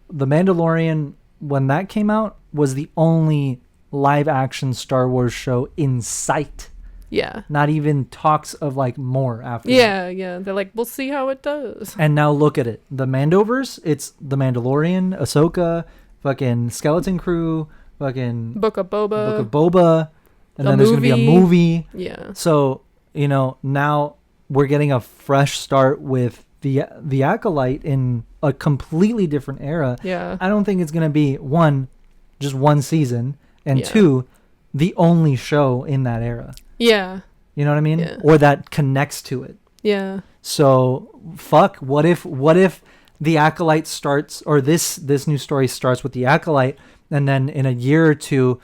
Speaker 2: The Mandalorian, when that came out, was the only live action Star Wars show in sight.
Speaker 1: Yeah.
Speaker 2: Not even talks of like more after that.
Speaker 1: Yeah. They're like, we'll see how it does.
Speaker 2: And now look at it. The Mandoverse, it's The Mandalorian, Ahsoka, fucking Skeleton Crew, fucking
Speaker 1: Book of
Speaker 2: Boba. And then there's going to be a movie.
Speaker 1: Yeah.
Speaker 2: So, now we're getting a fresh start with the Acolyte in a completely different era.
Speaker 1: Yeah.
Speaker 2: I don't think it's going to be just one season, and 2, the only show in that era.
Speaker 1: Yeah.
Speaker 2: You know what I mean?
Speaker 1: Yeah.
Speaker 2: Or that connects to it.
Speaker 1: Yeah.
Speaker 2: So fuck, what if the Acolyte starts, or this new story starts with the Acolyte, and then in a year or two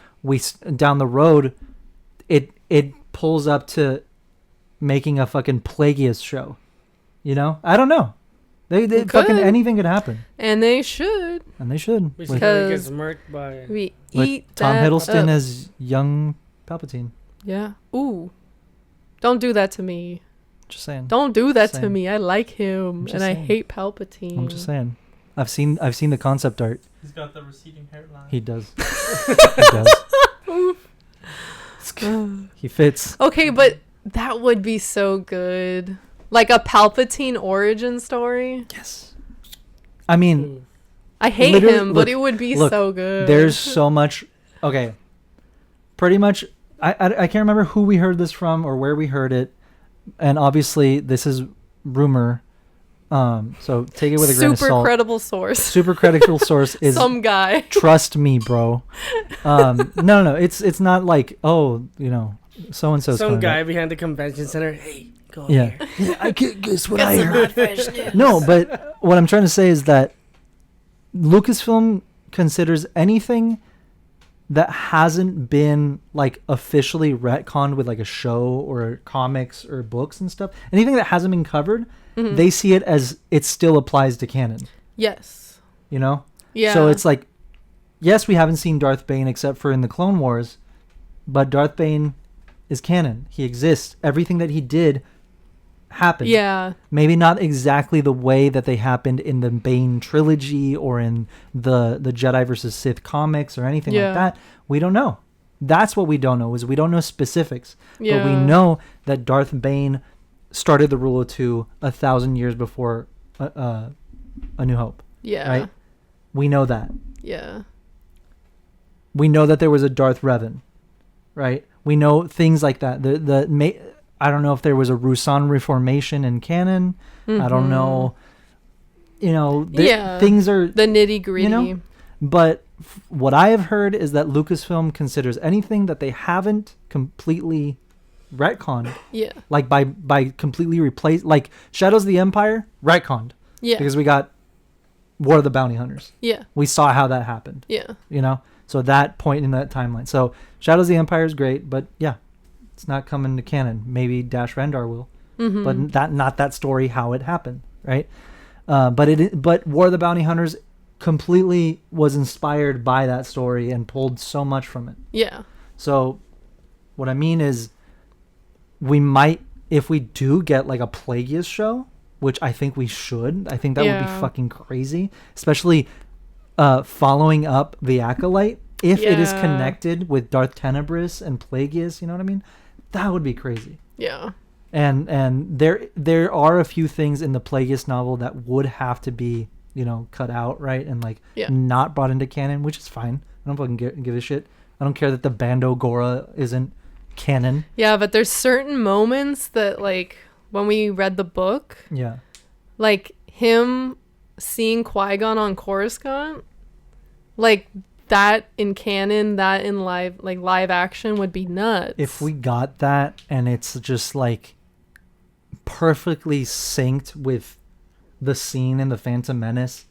Speaker 2: down the road it pulls up to making a fucking Plagueis show. You know? I don't know. They fucking anything could happen.
Speaker 1: And they should.
Speaker 2: And they should.
Speaker 3: We
Speaker 2: With
Speaker 3: gets murked by.
Speaker 1: We eat
Speaker 2: Tom
Speaker 1: that
Speaker 2: Hiddleston
Speaker 1: up.
Speaker 2: as young Palpatine.
Speaker 1: Yeah. Ooh. Don't do that to me.
Speaker 2: Just saying.
Speaker 1: Don't do that to
Speaker 2: saying.
Speaker 1: me. I like him,
Speaker 2: just
Speaker 1: and I
Speaker 2: saying.
Speaker 1: hate Palpatine.
Speaker 2: I'm just saying. I've seen the concept art.
Speaker 6: He's got the receding hairline.
Speaker 2: He does. He does. He fits.
Speaker 1: Okay, but that would be so good. Like a Palpatine origin story.
Speaker 2: Yes. I mean,
Speaker 1: I hate
Speaker 2: literally,
Speaker 1: him, but it would be so good.
Speaker 2: There's so much. Okay. Pretty much, I can't remember who we heard this from or where we heard it. And obviously, this is rumor. So take it with a grain of salt.
Speaker 1: Super credible source.
Speaker 2: Super credible source is
Speaker 1: some guy.
Speaker 2: Trust me, bro. No. It's not like, oh, you know, so and so.
Speaker 3: Some guy behind the convention center. Hey, go
Speaker 2: yeah.
Speaker 3: here.
Speaker 2: Yeah, I guess what I heard. No, but what I'm trying to say is that Lucasfilm considers anything that hasn't been like officially retconned with like a show or comics or books and stuff, anything that hasn't been covered, they see it as it still applies to canon.
Speaker 1: Yes.
Speaker 2: You know?
Speaker 1: Yeah.
Speaker 2: So it's like, yes, we haven't seen Darth Bane except for in the Clone Wars, but Darth Bane is canon. He exists. Everything that he did happened.
Speaker 1: Yeah.
Speaker 2: Maybe not exactly the way that they happened in the Bane trilogy or in the Jedi versus Sith comics or anything like that. We don't know. That's what we don't know, is we don't know specifics.
Speaker 1: Yeah.
Speaker 2: But we know that Darth Bane started the rule of two 1,000 years before A New Hope.
Speaker 1: Yeah.
Speaker 2: Right? We know that.
Speaker 1: Yeah.
Speaker 2: We know that there was a Darth Revan. Right? We know things like that. I don't know if there was a Rusan reformation in canon. I don't know. You know, things are
Speaker 1: the nitty gritty.
Speaker 2: You know? But what I have heard is that Lucasfilm considers anything that they haven't completely retconned.
Speaker 1: Yeah.
Speaker 2: Like by completely replaced, like Shadows of the Empire, retconned.
Speaker 1: Yeah.
Speaker 2: Because we got War of the Bounty Hunters.
Speaker 1: Yeah.
Speaker 2: We saw how that happened.
Speaker 1: Yeah.
Speaker 2: You know? So that point in that timeline. So Shadows of the Empire is great, but yeah. It's not coming to canon. Maybe Dash Rendar will, but not that story how it happened, right? But War of the Bounty Hunters completely was inspired by that story and pulled so much from it.
Speaker 1: Yeah.
Speaker 2: So, what I mean is, we might, if we do get like a Plagueis show, which I think we should. I think that would be fucking crazy, especially following up the Acolyte. If it is connected with Darth Tenebris and Plagueis, you know what I mean? That would be crazy.
Speaker 1: Yeah.
Speaker 2: And there are a few things in the Plagueis novel that would have to be, you know, cut out, right? And like not brought into canon, which is fine. I don't fucking give a shit. I don't care that the Bando Gora isn't canon.
Speaker 1: Yeah, but there's certain moments that, like, when we read the book, like him seeing Qui-Gon on Coruscant, like that in canon, that in live action would be nuts.
Speaker 2: If we got that and it's just like perfectly synced with the scene in the Phantom Menace,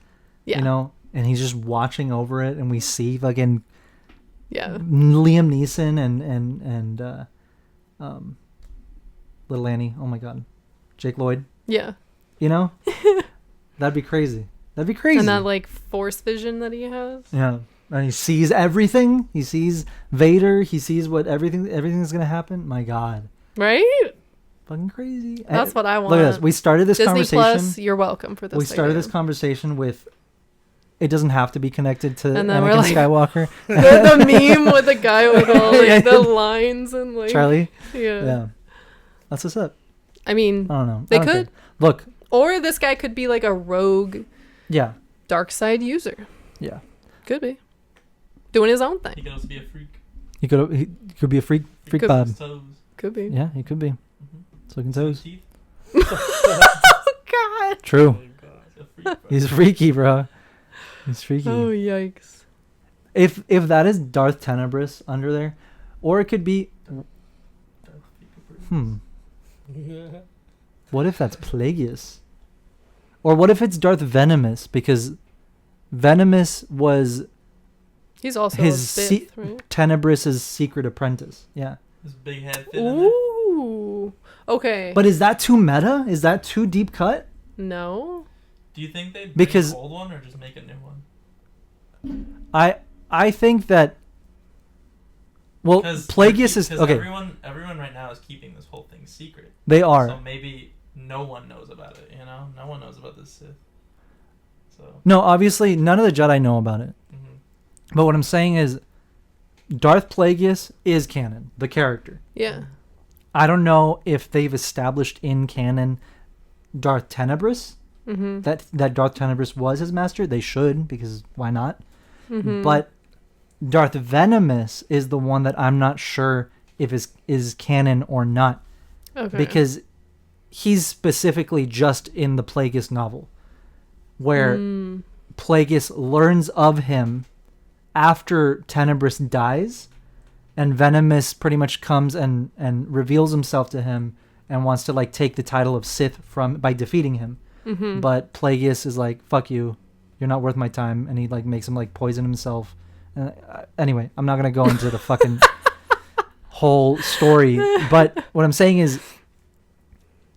Speaker 2: you know, and he's just watching over it, and we see fucking Liam Neeson and Little Annie. Oh my god, Jake Lloyd. Yeah, you know, that'd be crazy. That'd be crazy.
Speaker 1: And that like force vision that he has.
Speaker 2: Yeah. And he sees everything. He sees Vader. He sees what everything's gonna happen. My God.
Speaker 1: Right?
Speaker 2: Fucking crazy.
Speaker 1: That's what I want.
Speaker 2: Look at this. We started this
Speaker 1: Disney
Speaker 2: conversation.
Speaker 1: Plus, you're welcome for this.
Speaker 2: We started this conversation with, it doesn't have to be connected to
Speaker 1: and then
Speaker 2: Anakin
Speaker 1: we're like,
Speaker 2: Skywalker.
Speaker 1: the meme with the guy with all like the lines and like
Speaker 2: Charlie.
Speaker 1: Yeah.
Speaker 2: That's what's up.
Speaker 1: I mean,
Speaker 2: I don't know.
Speaker 1: They could.
Speaker 2: Care. Look.
Speaker 1: Or this guy could be like a rogue.
Speaker 2: Yeah.
Speaker 1: Dark side user.
Speaker 2: Yeah.
Speaker 1: Could be. Doing his own thing.
Speaker 6: He could also be a freak.
Speaker 2: He could be a freak Bob.
Speaker 1: Could be.
Speaker 2: Yeah, he could be. Sucking toes.
Speaker 1: Oh God.
Speaker 2: True. He's freaky, bro. He's freaky.
Speaker 1: Oh yikes.
Speaker 2: If that is Darth Tenebris under there, or it could be What if that's Plagueis? Or what if it's Darth Venomous? Because Venomous was
Speaker 1: He's also
Speaker 2: his
Speaker 1: a Sith, right?
Speaker 2: Tenebrous' secret apprentice. Yeah.
Speaker 6: His big head fit in there.
Speaker 1: Ooh. Okay.
Speaker 2: But is that too meta? Is that too deep cut?
Speaker 1: No.
Speaker 6: Do you think they'd make
Speaker 2: Because-
Speaker 6: an old one or just make a new one?
Speaker 2: I think that. Well, Plagueis is okay.
Speaker 6: Everyone right now is keeping this whole thing secret.
Speaker 2: They are.
Speaker 6: So maybe no one knows about it. You know, no one knows about this Sith. So.
Speaker 2: No, obviously none of the Jedi know about it.
Speaker 6: Mm-hmm.
Speaker 2: But what I'm saying is, Darth Plagueis is canon, the character.
Speaker 1: Yeah.
Speaker 2: I don't know if they've established in canon Darth Tenebrous.
Speaker 1: Mm-hmm.
Speaker 2: That Darth Tenebrous was his master. They should, because why not?
Speaker 1: Mm-hmm.
Speaker 2: But Darth Venomous is the one that I'm not sure if is canon or not.
Speaker 1: Okay.
Speaker 2: Because he's specifically just in the Plagueis novel, where Plagueis learns of him after Tenebrous dies, and Venomous pretty much comes and reveals himself to him and wants to like take the title of Sith by defeating him.
Speaker 1: Mm-hmm.
Speaker 2: But Plagueis is like, fuck you, you're not worth my time, and he like makes him like poison himself. Anyway, I'm not gonna go into the fucking whole story, but what I'm saying is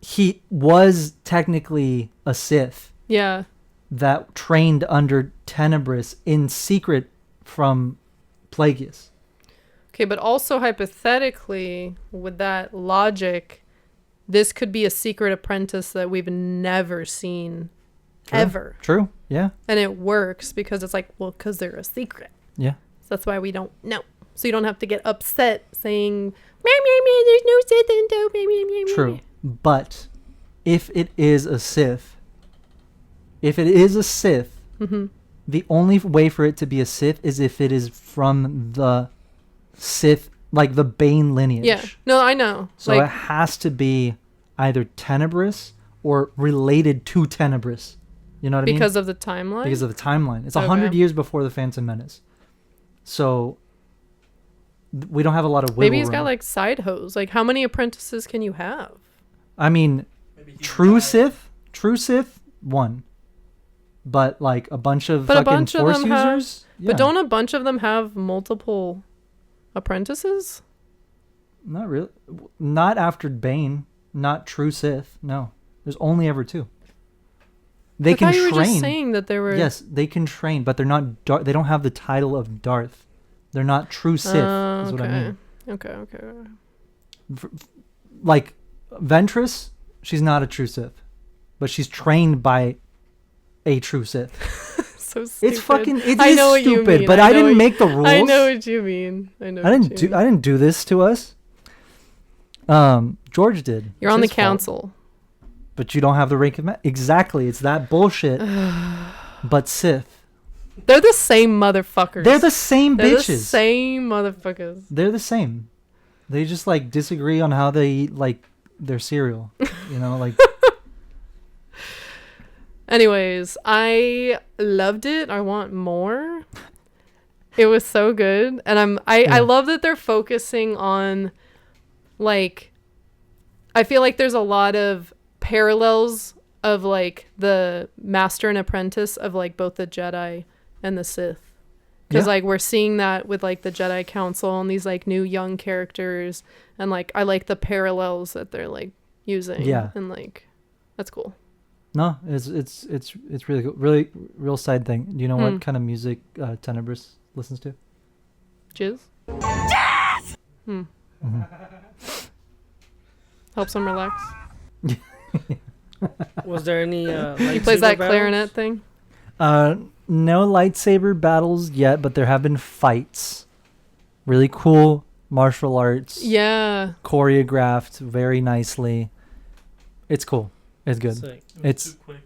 Speaker 2: he was technically a Sith
Speaker 1: Yeah.
Speaker 2: that trained under Tenebrous in secret from Plagueis.
Speaker 1: Okay, but also hypothetically, with that logic, this could be a secret apprentice that we've never seen ever.
Speaker 2: True. Yeah.
Speaker 1: And it works because it's like, well, because they're a secret.
Speaker 2: Yeah.
Speaker 1: So that's why we don't know. So you don't have to get upset saying, meow, meow, meow, there's no Sith in Meow, meow, meow, meow.
Speaker 2: True. But if it is a Sith,
Speaker 1: Mm-hmm.
Speaker 2: the only way for it to be a Sith is if it is from the Sith, like the Bane lineage.
Speaker 1: Yeah. No, I know.
Speaker 2: So it has to be either Tenebrous or related to Tenebrous. You know what I mean?
Speaker 1: because of the timeline?
Speaker 2: Because of the timeline. It's
Speaker 1: Okay.
Speaker 2: 100 years before the Phantom Menace. So we don't have a lot of wiggle
Speaker 1: Maybe he's
Speaker 2: room.
Speaker 1: got like side hoes. Like, how many apprentices can you have?
Speaker 2: I mean,
Speaker 6: Maybe he
Speaker 2: True
Speaker 6: died.
Speaker 2: Sith, one. But like a bunch of
Speaker 1: But a
Speaker 2: fucking
Speaker 1: bunch of
Speaker 2: Force
Speaker 1: them have-
Speaker 2: users?
Speaker 1: But don't a bunch of them have multiple apprentices?
Speaker 2: Not really. Not after Bane. Not True Sith. No. There's only ever two. They
Speaker 1: I
Speaker 2: can
Speaker 1: thought you were
Speaker 2: train.
Speaker 1: just saying that there were...
Speaker 2: Yes, they can train, but they're not. They don't have the title of Darth. They're not true Sith. Is what I mean.
Speaker 1: Okay.
Speaker 2: Like Ventress, she's not a true Sith, but she's trained by a true Sith.
Speaker 1: So stupid.
Speaker 2: It's fucking. It
Speaker 1: I
Speaker 2: is
Speaker 1: know what you
Speaker 2: stupid,
Speaker 1: mean.
Speaker 2: but
Speaker 1: I
Speaker 2: I
Speaker 1: know
Speaker 2: didn't
Speaker 1: what-
Speaker 2: make the rules.
Speaker 1: I know what you mean. I
Speaker 2: didn't do this to us. George did.
Speaker 1: You're
Speaker 2: It's
Speaker 1: on the
Speaker 2: his fault.
Speaker 1: council.
Speaker 2: But you don't have the rank of exactly. It's that bullshit. But Sith,
Speaker 1: They're the same motherfuckers.
Speaker 2: they're the same
Speaker 1: They're
Speaker 2: bitches.
Speaker 1: the same motherfuckers.
Speaker 2: They're the same. They just like disagree on how they eat like their cereal. You know, like
Speaker 1: Anyways, I loved it. I want more. It was so good. And I love that they're focusing on, like, I feel like there's a lot of parallels of like the master and apprentice of like both the Jedi and the Sith. Because like we're seeing that with like the Jedi Council and these like new young characters, and like I like the parallels that they're like using.
Speaker 2: Yeah.
Speaker 1: And like that's cool.
Speaker 2: no, it's really cool. Really real side thing. Do you know
Speaker 1: Hmm.
Speaker 2: what kind of music Tenebrous listens to?
Speaker 1: Jizz? Yes! Helps him relax.
Speaker 3: Was there any?
Speaker 1: He plays that clarinet thing.
Speaker 2: No lightsaber battles yet, but there have been fights. Really cool martial arts.
Speaker 1: Yeah.
Speaker 2: Choreographed very nicely. It's cool. It's good.
Speaker 3: Sick.
Speaker 6: It was
Speaker 2: It's-
Speaker 6: too quick.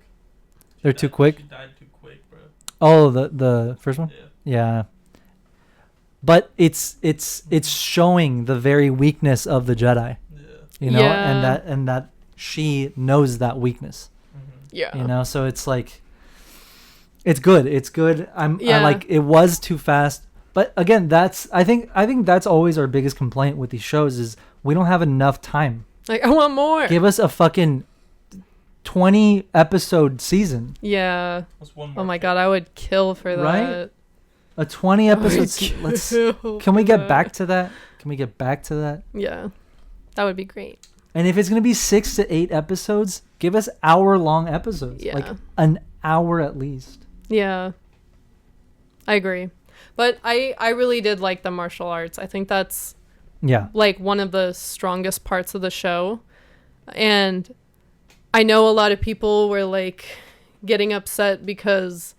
Speaker 2: They're too quick?
Speaker 6: She died too quick, bro.
Speaker 2: Oh, the first one?
Speaker 6: Yeah.
Speaker 2: Yeah. But it's showing the very weakness of the Jedi,
Speaker 6: Yeah.
Speaker 2: you know,
Speaker 1: Yeah.
Speaker 2: and that she knows that weakness,
Speaker 1: Yeah.
Speaker 2: you know. So it's like, it's good. It's good. I
Speaker 1: Yeah.
Speaker 2: like it was too fast, but again, I think that's always our biggest complaint with these shows is we don't have enough time.
Speaker 1: Like, I want more.
Speaker 2: Give us a fucking 20 episode season.
Speaker 1: Yeah.
Speaker 6: What's one more
Speaker 1: Oh my
Speaker 6: thing?
Speaker 1: god, I would kill for that.
Speaker 2: Right? A 20 episode let's Can we get back to that? Can we get back to that?
Speaker 1: Yeah. That would be great.
Speaker 2: And if it's going to be 6 to 8 episodes, give us hour-long episodes.
Speaker 1: Yeah.
Speaker 2: Like an hour at least.
Speaker 1: Yeah. I agree. But I really did like the martial arts. I think that's
Speaker 2: Yeah.
Speaker 1: like one of the strongest parts of the show. And I know a lot of people were like getting upset because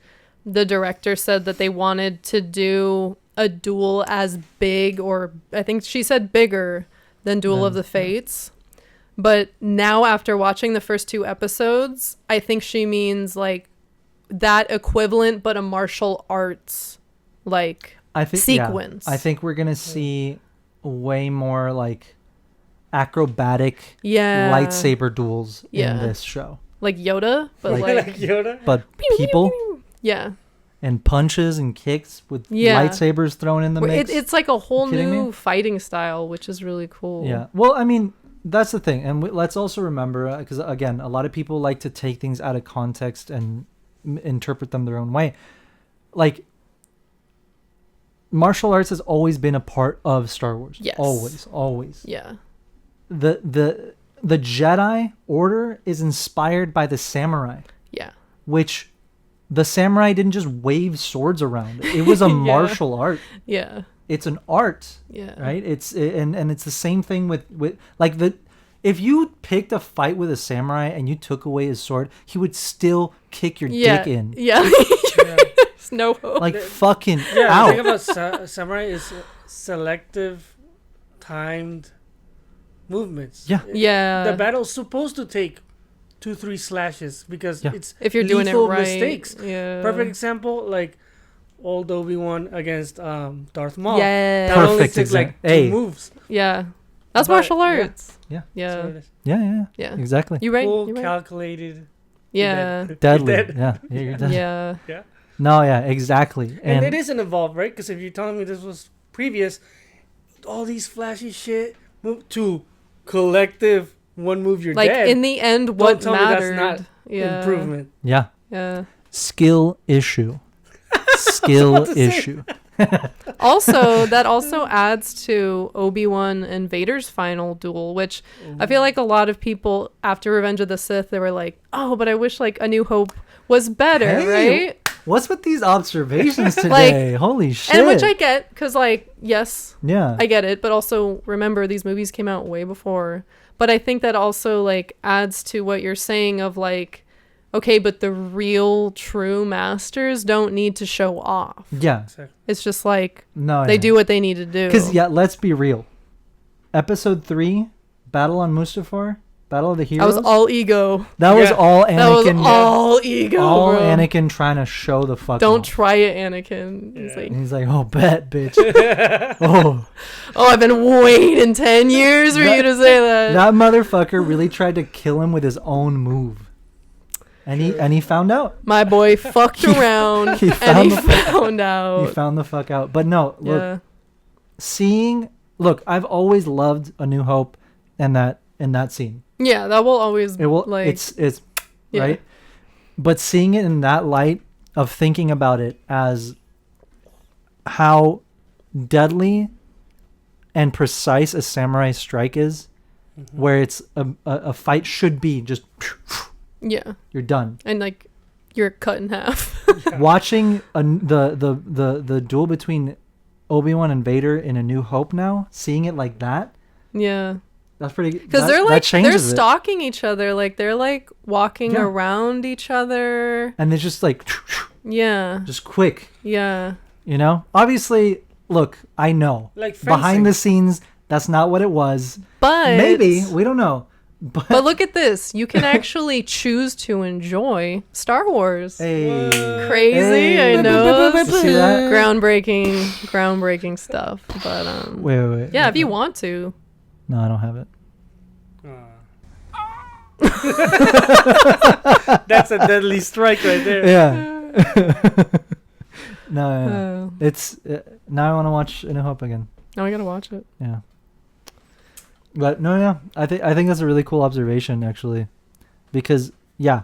Speaker 1: the director said that they wanted to do a duel as big, or I think she said bigger than Duel of the Fates. But now after watching the first 2 episodes, I think she means like that equivalent, but a martial arts like sequence.
Speaker 2: Yeah, I think we're going to see way more like acrobatic lightsaber duels in this show.
Speaker 1: Like Yoda, but
Speaker 3: Like Yoda.
Speaker 2: But people
Speaker 1: yeah.
Speaker 2: and punches and kicks with lightsabers thrown in the mix.
Speaker 1: It's like a whole
Speaker 2: Kidding
Speaker 1: new
Speaker 2: me?
Speaker 1: fighting style, which is really cool.
Speaker 2: Yeah. Well, I mean, that's the thing. And let's also remember, because again, a lot of people like to take things out of context and interpret them their own way. Like, martial arts has always been a part of Star Wars.
Speaker 1: Yes.
Speaker 2: Always.
Speaker 1: Yeah.
Speaker 2: The Jedi Order is inspired by the samurai.
Speaker 1: Yeah.
Speaker 2: Which the samurai didn't just wave swords around. It was a martial art.
Speaker 1: Yeah.
Speaker 2: It's an art.
Speaker 1: Yeah.
Speaker 2: Right? And it's the same thing with like if you picked a fight with a samurai and you took away his sword, he would still kick your dick in.
Speaker 1: Yeah.
Speaker 3: Yeah.
Speaker 1: There's no hope.
Speaker 2: Like fucking
Speaker 3: Yeah, the thing
Speaker 2: out.
Speaker 3: about samurai is selective, timed movements.
Speaker 2: Yeah.
Speaker 1: Yeah.
Speaker 3: The battle's supposed to take 2-3 slashes because it's
Speaker 1: if you're doing it
Speaker 3: lethal
Speaker 1: right.
Speaker 3: mistakes.
Speaker 1: Yeah.
Speaker 3: Perfect example, like old Obi-Wan against Darth Maul.
Speaker 1: Yeah.
Speaker 3: That only
Speaker 2: Perfect
Speaker 3: took like 2
Speaker 2: Hey.
Speaker 3: moves.
Speaker 1: Yeah. That's
Speaker 3: But,
Speaker 1: martial
Speaker 3: yeah.
Speaker 1: arts.
Speaker 2: Yeah.
Speaker 1: Yeah.
Speaker 3: So it is.
Speaker 2: Yeah. Exactly.
Speaker 1: You right.
Speaker 3: Cool,
Speaker 1: You're right.
Speaker 3: calculated.
Speaker 1: Yeah.
Speaker 3: You're
Speaker 2: Deadly.
Speaker 3: dead.
Speaker 2: Yeah. You're dead.
Speaker 1: Yeah.
Speaker 3: Yeah.
Speaker 2: No, yeah, exactly.
Speaker 3: And it isn't evolved, right? Because if you're telling me this was previous, all these flashy shit move to collective one move you're
Speaker 1: Like
Speaker 3: dead.
Speaker 1: in the end,
Speaker 3: Don't
Speaker 1: what
Speaker 3: tell
Speaker 1: mattered?
Speaker 3: me that's not
Speaker 1: yeah.
Speaker 3: improvement.
Speaker 2: Yeah.
Speaker 1: Yeah.
Speaker 2: Skill issue. Skill issue.
Speaker 1: Also, that also adds to Obi-Wan and Vader's final duel, which I feel like a lot of people after Revenge of the Sith, they were like, "Oh, but I wish like A New Hope was better,"
Speaker 2: Hey,
Speaker 1: right?
Speaker 2: What's with these observations today? Holy shit.
Speaker 1: And which I get, because like, yes,
Speaker 2: yeah.
Speaker 1: I get it, but also remember these movies came out way before. But I think that also like adds to what you're saying of like, okay, but the real true masters don't need to show off.
Speaker 2: Yeah.
Speaker 1: It's just like
Speaker 2: No.
Speaker 1: they do what they need to do.
Speaker 2: Because let's be real. Episode 3, Battle on Mustafar, Battle of the Heroes.
Speaker 1: That was all ego.
Speaker 2: That was all Anakin.
Speaker 1: That was all ego,
Speaker 2: all
Speaker 1: bro.
Speaker 2: Anakin trying to show the fuck
Speaker 1: Don't
Speaker 2: off.
Speaker 1: try it, Anakin. He's like,
Speaker 2: And he's like, oh, bet, bitch. Oh.
Speaker 1: oh, I've been waiting 10 years for you to say that.
Speaker 2: That motherfucker really tried to kill him with his own move. And he found out.
Speaker 1: My boy fucked around
Speaker 2: he
Speaker 1: and he
Speaker 2: found
Speaker 1: found out.
Speaker 2: He found the fuck out. But no, look,
Speaker 1: Yeah.
Speaker 2: look, I've always loved A New Hope and that scene.
Speaker 1: Yeah, that will always
Speaker 2: It will
Speaker 1: like
Speaker 2: it's
Speaker 1: yeah.
Speaker 2: right. But seeing it in that light of thinking about it as how deadly and precise a samurai strike is, where it's a fight should be just
Speaker 1: Yeah.
Speaker 2: you're done.
Speaker 1: And like you're cut in half.
Speaker 2: Watching the duel between Obi-Wan and Vader in A New Hope now, seeing it like that,
Speaker 1: Yeah.
Speaker 2: that's pretty.
Speaker 1: Because
Speaker 2: that-
Speaker 1: they're
Speaker 2: that
Speaker 1: like
Speaker 2: changes it.
Speaker 1: stalking each other. Like they're like walking
Speaker 2: Yeah.
Speaker 1: around each other.
Speaker 2: And it's just like
Speaker 1: Yeah.
Speaker 2: just quick,
Speaker 1: Yeah.
Speaker 2: you know. Obviously, look, I know
Speaker 3: Like
Speaker 2: behind the
Speaker 3: fencing.
Speaker 2: scenes, that's not what it was.
Speaker 1: But
Speaker 2: Maybe we don't know. But,
Speaker 1: But look at this. You can actually choose to enjoy Star Wars.
Speaker 2: hey,
Speaker 1: Crazy,
Speaker 2: Hey.
Speaker 1: I know.
Speaker 2: See that?
Speaker 1: Groundbreaking stuff. But
Speaker 2: Wait.
Speaker 1: yeah, if you want to.
Speaker 2: No, I don't have it.
Speaker 3: That's a deadly strike right there.
Speaker 2: Yeah. No.
Speaker 1: Oh.
Speaker 2: It's now I want to watch A New Hope again.
Speaker 1: Now I gotta watch it.
Speaker 2: Yeah. But no, yeah, I think that's a really cool observation actually, because yeah,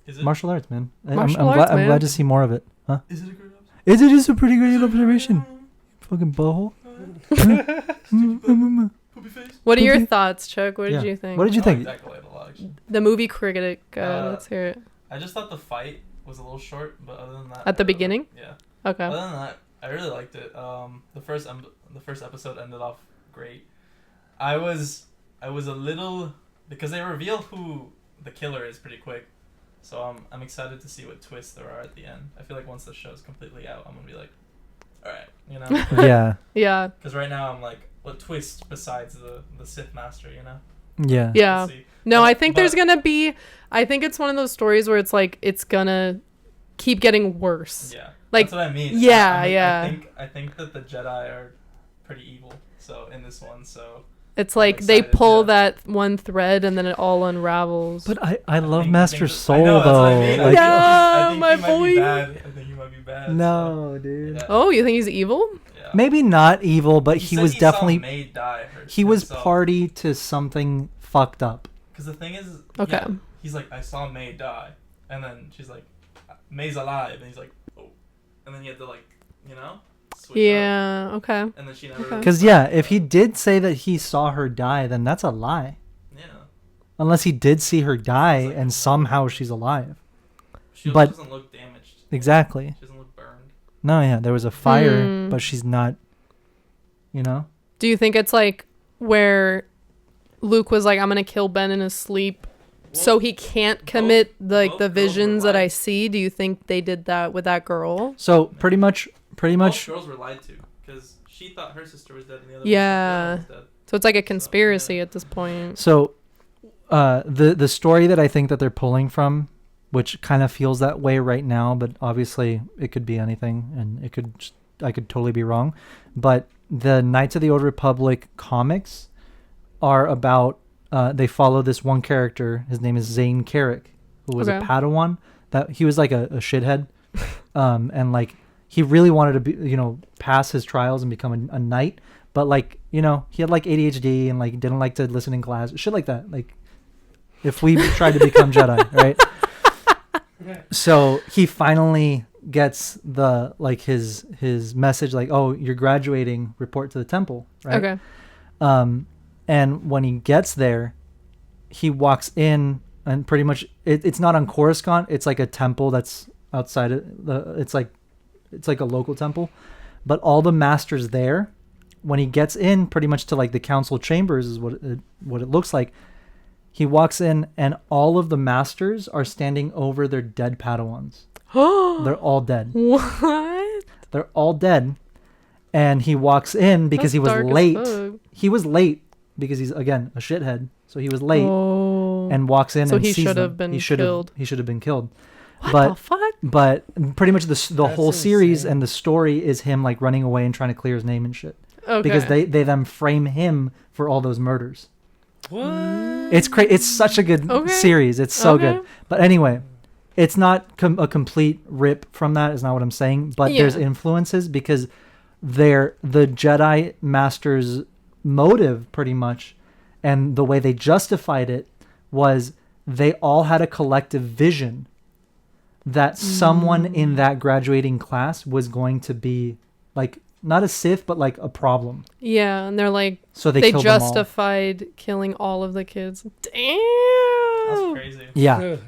Speaker 6: Is it?
Speaker 2: martial arts, man.
Speaker 1: Martial arts,
Speaker 2: I'm
Speaker 1: man.
Speaker 2: glad to see more of it. Huh?
Speaker 6: Is it a great observation?
Speaker 2: Is it just a pretty great observation? Fucking butthole.
Speaker 6: Poopy face.
Speaker 1: What are your
Speaker 2: Okay.
Speaker 1: thoughts, Chuck? What did
Speaker 2: Yeah.
Speaker 1: you think?
Speaker 2: What did you
Speaker 6: I
Speaker 2: think?
Speaker 6: liked Acolyte a lot, actually.
Speaker 1: The movie critic. Let's hear it.
Speaker 6: I just thought the fight was a little short, but other than that,
Speaker 1: At the
Speaker 6: I really-
Speaker 1: beginning?
Speaker 6: Yeah.
Speaker 1: Okay.
Speaker 6: Other than that, I really liked it. The first episode ended off great. I was a little, because they reveal who the killer is pretty quick, so I'm excited to see what twists there are at the end. I feel like once the show's completely out, I'm gonna be like, all right, you know.
Speaker 2: Yeah,
Speaker 1: Yeah.
Speaker 6: Because right now I'm like, what twist besides the Sith Master, you know?
Speaker 2: yeah,
Speaker 1: Yeah.
Speaker 6: We'll see.
Speaker 1: No,
Speaker 6: But-
Speaker 1: I think there's
Speaker 6: but-
Speaker 1: gonna be. I think it's one of those stories where it's like it's gonna keep getting worse.
Speaker 6: Yeah.
Speaker 1: Like,
Speaker 6: that's what I mean.
Speaker 1: yeah,
Speaker 6: I
Speaker 1: yeah.
Speaker 6: I think that the Jedi are pretty evil. So in this one, so
Speaker 1: It's like they
Speaker 6: excited,
Speaker 1: pull
Speaker 6: yeah.
Speaker 1: that one thread and then it all unravels.
Speaker 2: But I love
Speaker 6: think-
Speaker 2: Master
Speaker 6: I
Speaker 2: Soul
Speaker 6: know, that's what I
Speaker 2: though.
Speaker 6: mean.
Speaker 2: Like,
Speaker 1: Yeah,
Speaker 6: think
Speaker 1: my
Speaker 6: he might
Speaker 1: boy.
Speaker 6: Be bad. I think he might be bad. so,
Speaker 2: no, dude.
Speaker 6: yeah.
Speaker 1: Oh, you think he's evil?
Speaker 6: Yeah.
Speaker 2: Maybe not evil, but he
Speaker 6: said
Speaker 2: was
Speaker 6: saw
Speaker 2: definitely
Speaker 6: May die
Speaker 2: he was
Speaker 6: himself.
Speaker 2: party to something fucked up.
Speaker 6: Because the thing is,
Speaker 1: Okay.
Speaker 6: yeah, he's like, I saw May die, and then she's like, May's alive, and he's like, oh, and then he had to like, you know, switch up,
Speaker 1: Yeah. Okay.
Speaker 6: and then she never.
Speaker 1: Okay.
Speaker 2: Because yeah, if he did say that he saw her die, then that's a lie.
Speaker 6: Yeah.
Speaker 2: Unless he did see her die
Speaker 6: like-
Speaker 2: and somehow she's alive.
Speaker 6: She
Speaker 2: But-
Speaker 6: doesn't look damaged.
Speaker 2: Exactly.
Speaker 6: She doesn't look burned.
Speaker 2: No, yeah, there was a fire,
Speaker 1: Hmm.
Speaker 2: but she's not. You know.
Speaker 1: Do you think it's like where Luke was like, "I'm gonna kill Ben in his sleep," so he can't commit like
Speaker 6: both
Speaker 1: the
Speaker 6: girls were
Speaker 1: visions that I
Speaker 6: lied.
Speaker 1: see? Do you think they did that with that girl?
Speaker 2: So pretty much.
Speaker 6: Both girls were lied to because she thought her sister was dead, and the other
Speaker 1: Yeah.
Speaker 6: one was dead.
Speaker 1: So it's like a conspiracy at this point.
Speaker 2: So, the story that I think that they're pulling from, which kind of feels that way right now, but obviously it could be anything, and I could totally be wrong, but the Knights of the Old Republic comics are about they follow this one character. His name is Zane Carrick, who was a
Speaker 1: Okay.
Speaker 2: Padawan. That he was like a shithead, and like he really wanted to be, pass his trials and become a knight, but like he had like ADHD and like didn't like to listen in class, shit like that. Like if we tried to become Jedi, right? So he finally gets the like his message, like, oh, you're graduating, report to the temple, right?
Speaker 1: Okay.
Speaker 2: And when he gets there, he walks in, and pretty much it's not on Coruscant. It's like a temple that's outside of it's like a local temple, but all the masters there, when he gets in pretty much to like the council chambers is what it looks like. He walks in and all of the masters are standing over their dead Padawans. They're all dead.
Speaker 1: What?
Speaker 2: They're all dead. And he walks in because
Speaker 1: That's
Speaker 2: he was
Speaker 1: dark as
Speaker 2: late.
Speaker 1: fuck.
Speaker 2: He was late because he's, again, a shithead. So he was late
Speaker 1: Oh.
Speaker 2: and walks in
Speaker 1: So
Speaker 2: and
Speaker 1: he
Speaker 2: sees
Speaker 1: should
Speaker 2: them.
Speaker 1: have been
Speaker 2: He should have been killed.
Speaker 1: What
Speaker 2: but
Speaker 1: the fuck?
Speaker 2: but pretty much the
Speaker 3: That's
Speaker 2: whole series
Speaker 3: insane.
Speaker 2: and the story is him like running away and trying to clear his name and shit.
Speaker 1: Okay.
Speaker 2: Because they then frame him for all those murders.
Speaker 3: What?
Speaker 2: It's such a good
Speaker 1: Okay.
Speaker 2: series. It's so
Speaker 1: Okay.
Speaker 2: good. But anyway, it's not a complete rip from that. Is not what I'm saying. But there's
Speaker 1: Yeah.
Speaker 2: influences because the Jedi Master's motive, pretty much, and the way they justified it was they all had a collective vision that someone in that graduating class was going to be like not a Sith, but like a problem.
Speaker 1: Yeah, and they're like,
Speaker 2: So they
Speaker 1: they
Speaker 2: killed them all.
Speaker 1: justified killing all of the kids. Damn.
Speaker 6: That's crazy.
Speaker 2: Yeah.
Speaker 3: Good.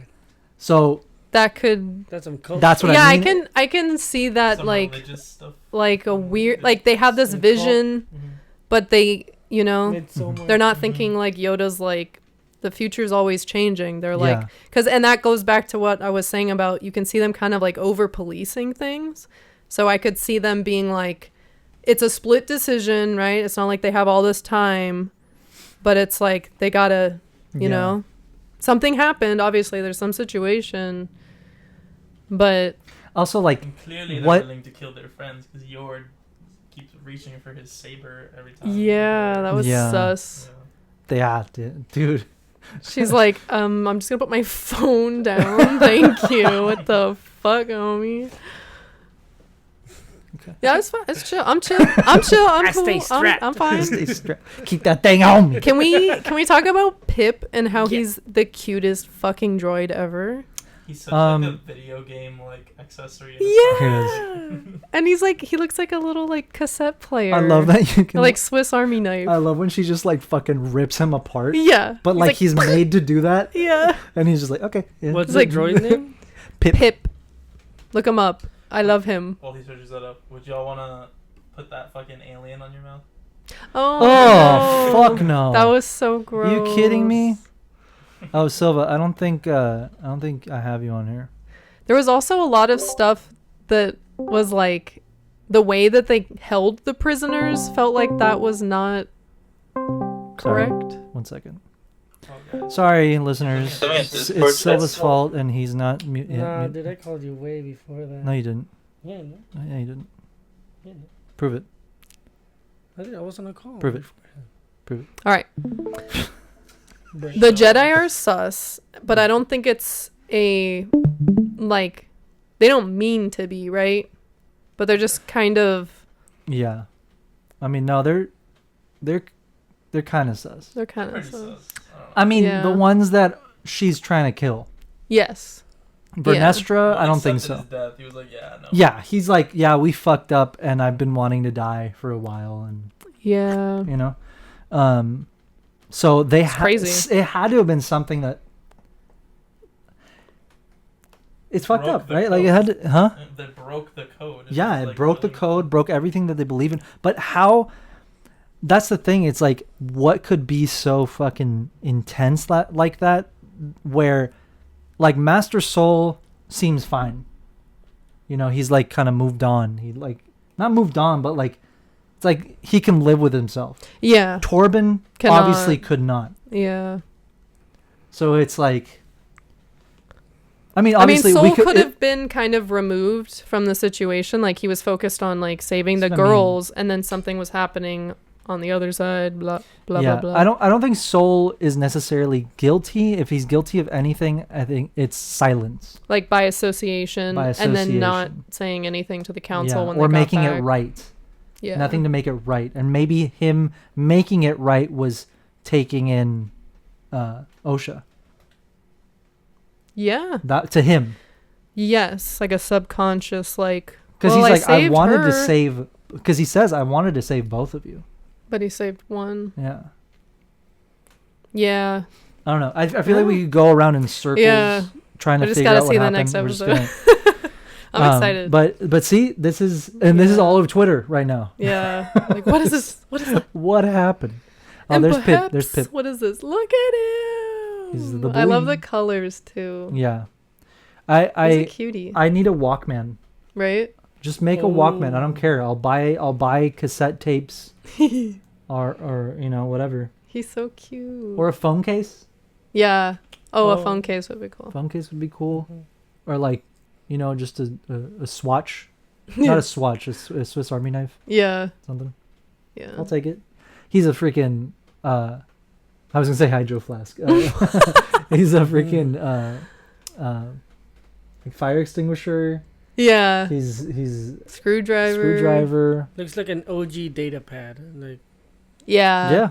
Speaker 2: So
Speaker 1: That could.
Speaker 3: That's some culture.
Speaker 2: that's what
Speaker 1: Yeah,
Speaker 2: I mean.
Speaker 1: I can see that
Speaker 6: Some
Speaker 1: like
Speaker 6: religious stuff.
Speaker 1: a weird like they have this
Speaker 3: Some cult.
Speaker 1: vision, but they
Speaker 3: Midsommar.
Speaker 1: they're not thinking like Yoda's like the future's always changing. They're like
Speaker 2: Yeah.
Speaker 1: because and that goes back to what I was saying about you can see them kind of like over policing things. So I could see them being like, it's a split decision, right? It's not like they have all this time, but it's like they gotta, you
Speaker 2: Yeah.
Speaker 1: know, something happened. Obviously, there's some situation, but
Speaker 2: Also, like,
Speaker 6: And clearly they're
Speaker 2: what?
Speaker 6: willing to kill their friends because Yord keeps reaching for his saber every time.
Speaker 1: yeah, that was
Speaker 2: Yeah.
Speaker 1: sus.
Speaker 2: Yeah, dude.
Speaker 1: She's like, I'm just gonna put my phone down. Thank you. What the fuck, homie?
Speaker 2: okay.
Speaker 1: Yeah, it's fine. It's chill. I'm chill. I'm chill. I'm
Speaker 3: I
Speaker 1: cool.
Speaker 3: stay strapped.
Speaker 1: I'm fine.
Speaker 2: Stay keep that thing on me.
Speaker 1: Can we talk about Pip and how
Speaker 3: Yeah.
Speaker 1: he's the cutest fucking droid ever?
Speaker 6: He's such like a video game like accessory.
Speaker 1: Yeah. And he's like, he looks like a little like cassette player.
Speaker 2: I love that you can
Speaker 1: Like Swiss Army knife.
Speaker 2: I love when she just like fucking rips him apart.
Speaker 1: Yeah.
Speaker 2: But like he's made to do that,
Speaker 1: Yeah.
Speaker 2: and he's just like, okay. Yeah.
Speaker 3: What's
Speaker 1: It's
Speaker 3: the
Speaker 1: like-
Speaker 3: droid name?
Speaker 2: Pip.
Speaker 1: Pip. Look him up. I love him.
Speaker 6: While he searches that up, would y'all wanna put that fucking alien on your mouth?
Speaker 1: Oh,
Speaker 2: Oh,
Speaker 1: no.
Speaker 2: fuck no.
Speaker 1: That was so gross.
Speaker 2: You kidding me? Oh, Silva, I don't think I have you on here.
Speaker 1: There was also a lot of stuff that was like the way that they held the prisoners felt like that was not
Speaker 2: Sorry.
Speaker 1: correct.
Speaker 2: 1 second.
Speaker 6: Okay.
Speaker 2: Sorry, listeners.
Speaker 5: Something at
Speaker 2: It's
Speaker 5: Discord,
Speaker 2: Silva's
Speaker 5: that's-
Speaker 2: fault, and he's not mute.
Speaker 3: Nah, dude, I called you way before that.
Speaker 2: No, you didn't.
Speaker 3: Yeah, no.
Speaker 2: Yeah, you didn't.
Speaker 3: Yeah, no.
Speaker 2: Prove it.
Speaker 3: I wasn't on a call.
Speaker 2: Prove it.
Speaker 1: All right. The Jedi are sus, but I don't think it's a like they don't mean to be, right? But they're just kind of
Speaker 2: Yeah. I mean, no, they're kind of sus.
Speaker 1: they're kind of
Speaker 6: Pretty
Speaker 1: sus.
Speaker 6: sus. I don't know.
Speaker 2: I mean,
Speaker 1: Yeah.
Speaker 2: the ones that she's trying to kill.
Speaker 1: Yes.
Speaker 2: Vernestra,
Speaker 6: Well,
Speaker 2: I don't
Speaker 6: he
Speaker 2: think
Speaker 6: accepted
Speaker 2: so.
Speaker 6: his death. He was like, yeah, no.
Speaker 2: Yeah, he's like, yeah, we fucked up, and I've been wanting to die for a while, and
Speaker 1: Yeah.
Speaker 2: you know, so they
Speaker 1: crazy.
Speaker 2: It had to have been something that it's fucked
Speaker 6: Broke
Speaker 2: up,
Speaker 6: the
Speaker 2: right? Like it had to, huh?
Speaker 6: They broke the code.
Speaker 2: Yeah,
Speaker 6: was,
Speaker 2: it
Speaker 6: like,
Speaker 2: broke the
Speaker 6: really-
Speaker 2: code, broke everything that they believe in. But how? That's the thing. It's like, what could be so fucking intense like that, where, like, Master Soul seems fine. You know, he's like kind of moved on. He like not moved on, but like, it's like he can live with himself.
Speaker 1: Yeah.
Speaker 2: Torben
Speaker 1: Cannot.
Speaker 2: obviously could not.
Speaker 1: Yeah.
Speaker 2: So it's like, I mean, obviously
Speaker 1: Soul
Speaker 2: we could.
Speaker 1: could have been kind of removed from the situation. Like he was focused on like saving the
Speaker 2: That's what I mean.
Speaker 1: girls, and then something was happening on the other side. Blah blah
Speaker 2: yeah,
Speaker 1: blah blah.
Speaker 2: I don't think Soul is necessarily guilty. If he's guilty of anything, I think it's silence.
Speaker 1: Like by association,
Speaker 2: By
Speaker 1: and then not
Speaker 2: association.
Speaker 1: saying anything to the council
Speaker 2: Yeah,
Speaker 1: when they
Speaker 2: or
Speaker 1: got
Speaker 2: making
Speaker 1: back.
Speaker 2: it right.
Speaker 1: Yeah.
Speaker 2: Nothing to make it right. And maybe him making it right was taking in OSHA.
Speaker 1: Yeah.
Speaker 2: That to him.
Speaker 1: Yes, like a subconscious like.
Speaker 2: Because
Speaker 1: well,
Speaker 2: he's like, I
Speaker 1: saved
Speaker 2: wanted to
Speaker 1: her,
Speaker 2: save. Because he says, I wanted to save both of you.
Speaker 1: But he saved one.
Speaker 2: Yeah.
Speaker 1: Yeah.
Speaker 2: I don't know. I feel like we could go around in circles
Speaker 1: Yeah.
Speaker 2: trying to
Speaker 1: I just
Speaker 2: figure
Speaker 1: gotta
Speaker 2: out what
Speaker 1: see the
Speaker 2: happened.
Speaker 1: next
Speaker 2: We're just
Speaker 1: episode.
Speaker 2: gonna-
Speaker 1: I'm excited.
Speaker 2: But see, this is this is all over Twitter right now.
Speaker 1: Yeah. Like what is this? What is that?
Speaker 2: What happened? Oh,
Speaker 1: And
Speaker 2: there's Pip. There's
Speaker 1: perhaps-
Speaker 2: Pip.
Speaker 1: What is this? Look at him.
Speaker 2: He's the
Speaker 1: I love
Speaker 2: boy.
Speaker 1: the colors too.
Speaker 2: Yeah.
Speaker 1: He's a
Speaker 2: I
Speaker 1: cutie,
Speaker 2: I need a Walkman.
Speaker 1: right?
Speaker 2: Just make a Walkman. I
Speaker 3: Oh.
Speaker 2: don't care. I'll buy cassette tapes or you know, whatever.
Speaker 1: He's so cute.
Speaker 2: Or a phone case.
Speaker 1: yeah. Oh, a
Speaker 3: Oh.
Speaker 1: phone case would be cool.
Speaker 2: Phone case would be cool. Or like, you know, just a swatch. Not a swatch, a Swiss Army knife,
Speaker 1: Yeah.
Speaker 2: something.
Speaker 1: Yeah.
Speaker 2: I'll take it. He's a freaking I was gonna say hydro flask. He's a freaking like fire extinguisher.
Speaker 1: Yeah.
Speaker 2: He's
Speaker 1: Screwdriver.
Speaker 2: screwdriver.
Speaker 3: Looks like an OG data pad. Like
Speaker 1: Yeah.
Speaker 2: Yeah,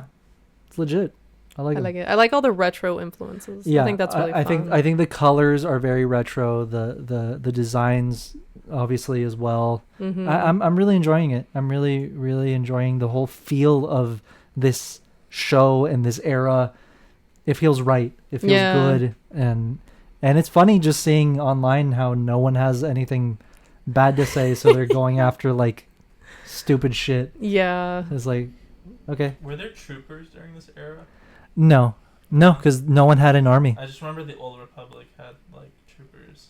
Speaker 2: it's legit. I like
Speaker 1: I
Speaker 2: it.
Speaker 1: like it. I like all the retro influences.
Speaker 2: Yeah,
Speaker 1: I think that's really
Speaker 2: I
Speaker 1: fun.
Speaker 2: think the colors are very retro. The designs obviously as well.
Speaker 1: Mhm.
Speaker 2: I'm really enjoying it. I'm really enjoying the whole feel of this show and this era. It feels right. It feels
Speaker 1: Yeah.
Speaker 2: good, and it's funny just seeing online how no one has anything bad to say, so they're going after like stupid shit.
Speaker 1: Yeah.
Speaker 2: It's like, okay,
Speaker 6: Were there troopers during this era?
Speaker 2: no, because no one had an army.
Speaker 6: I just remember the Old Republic had like troopers.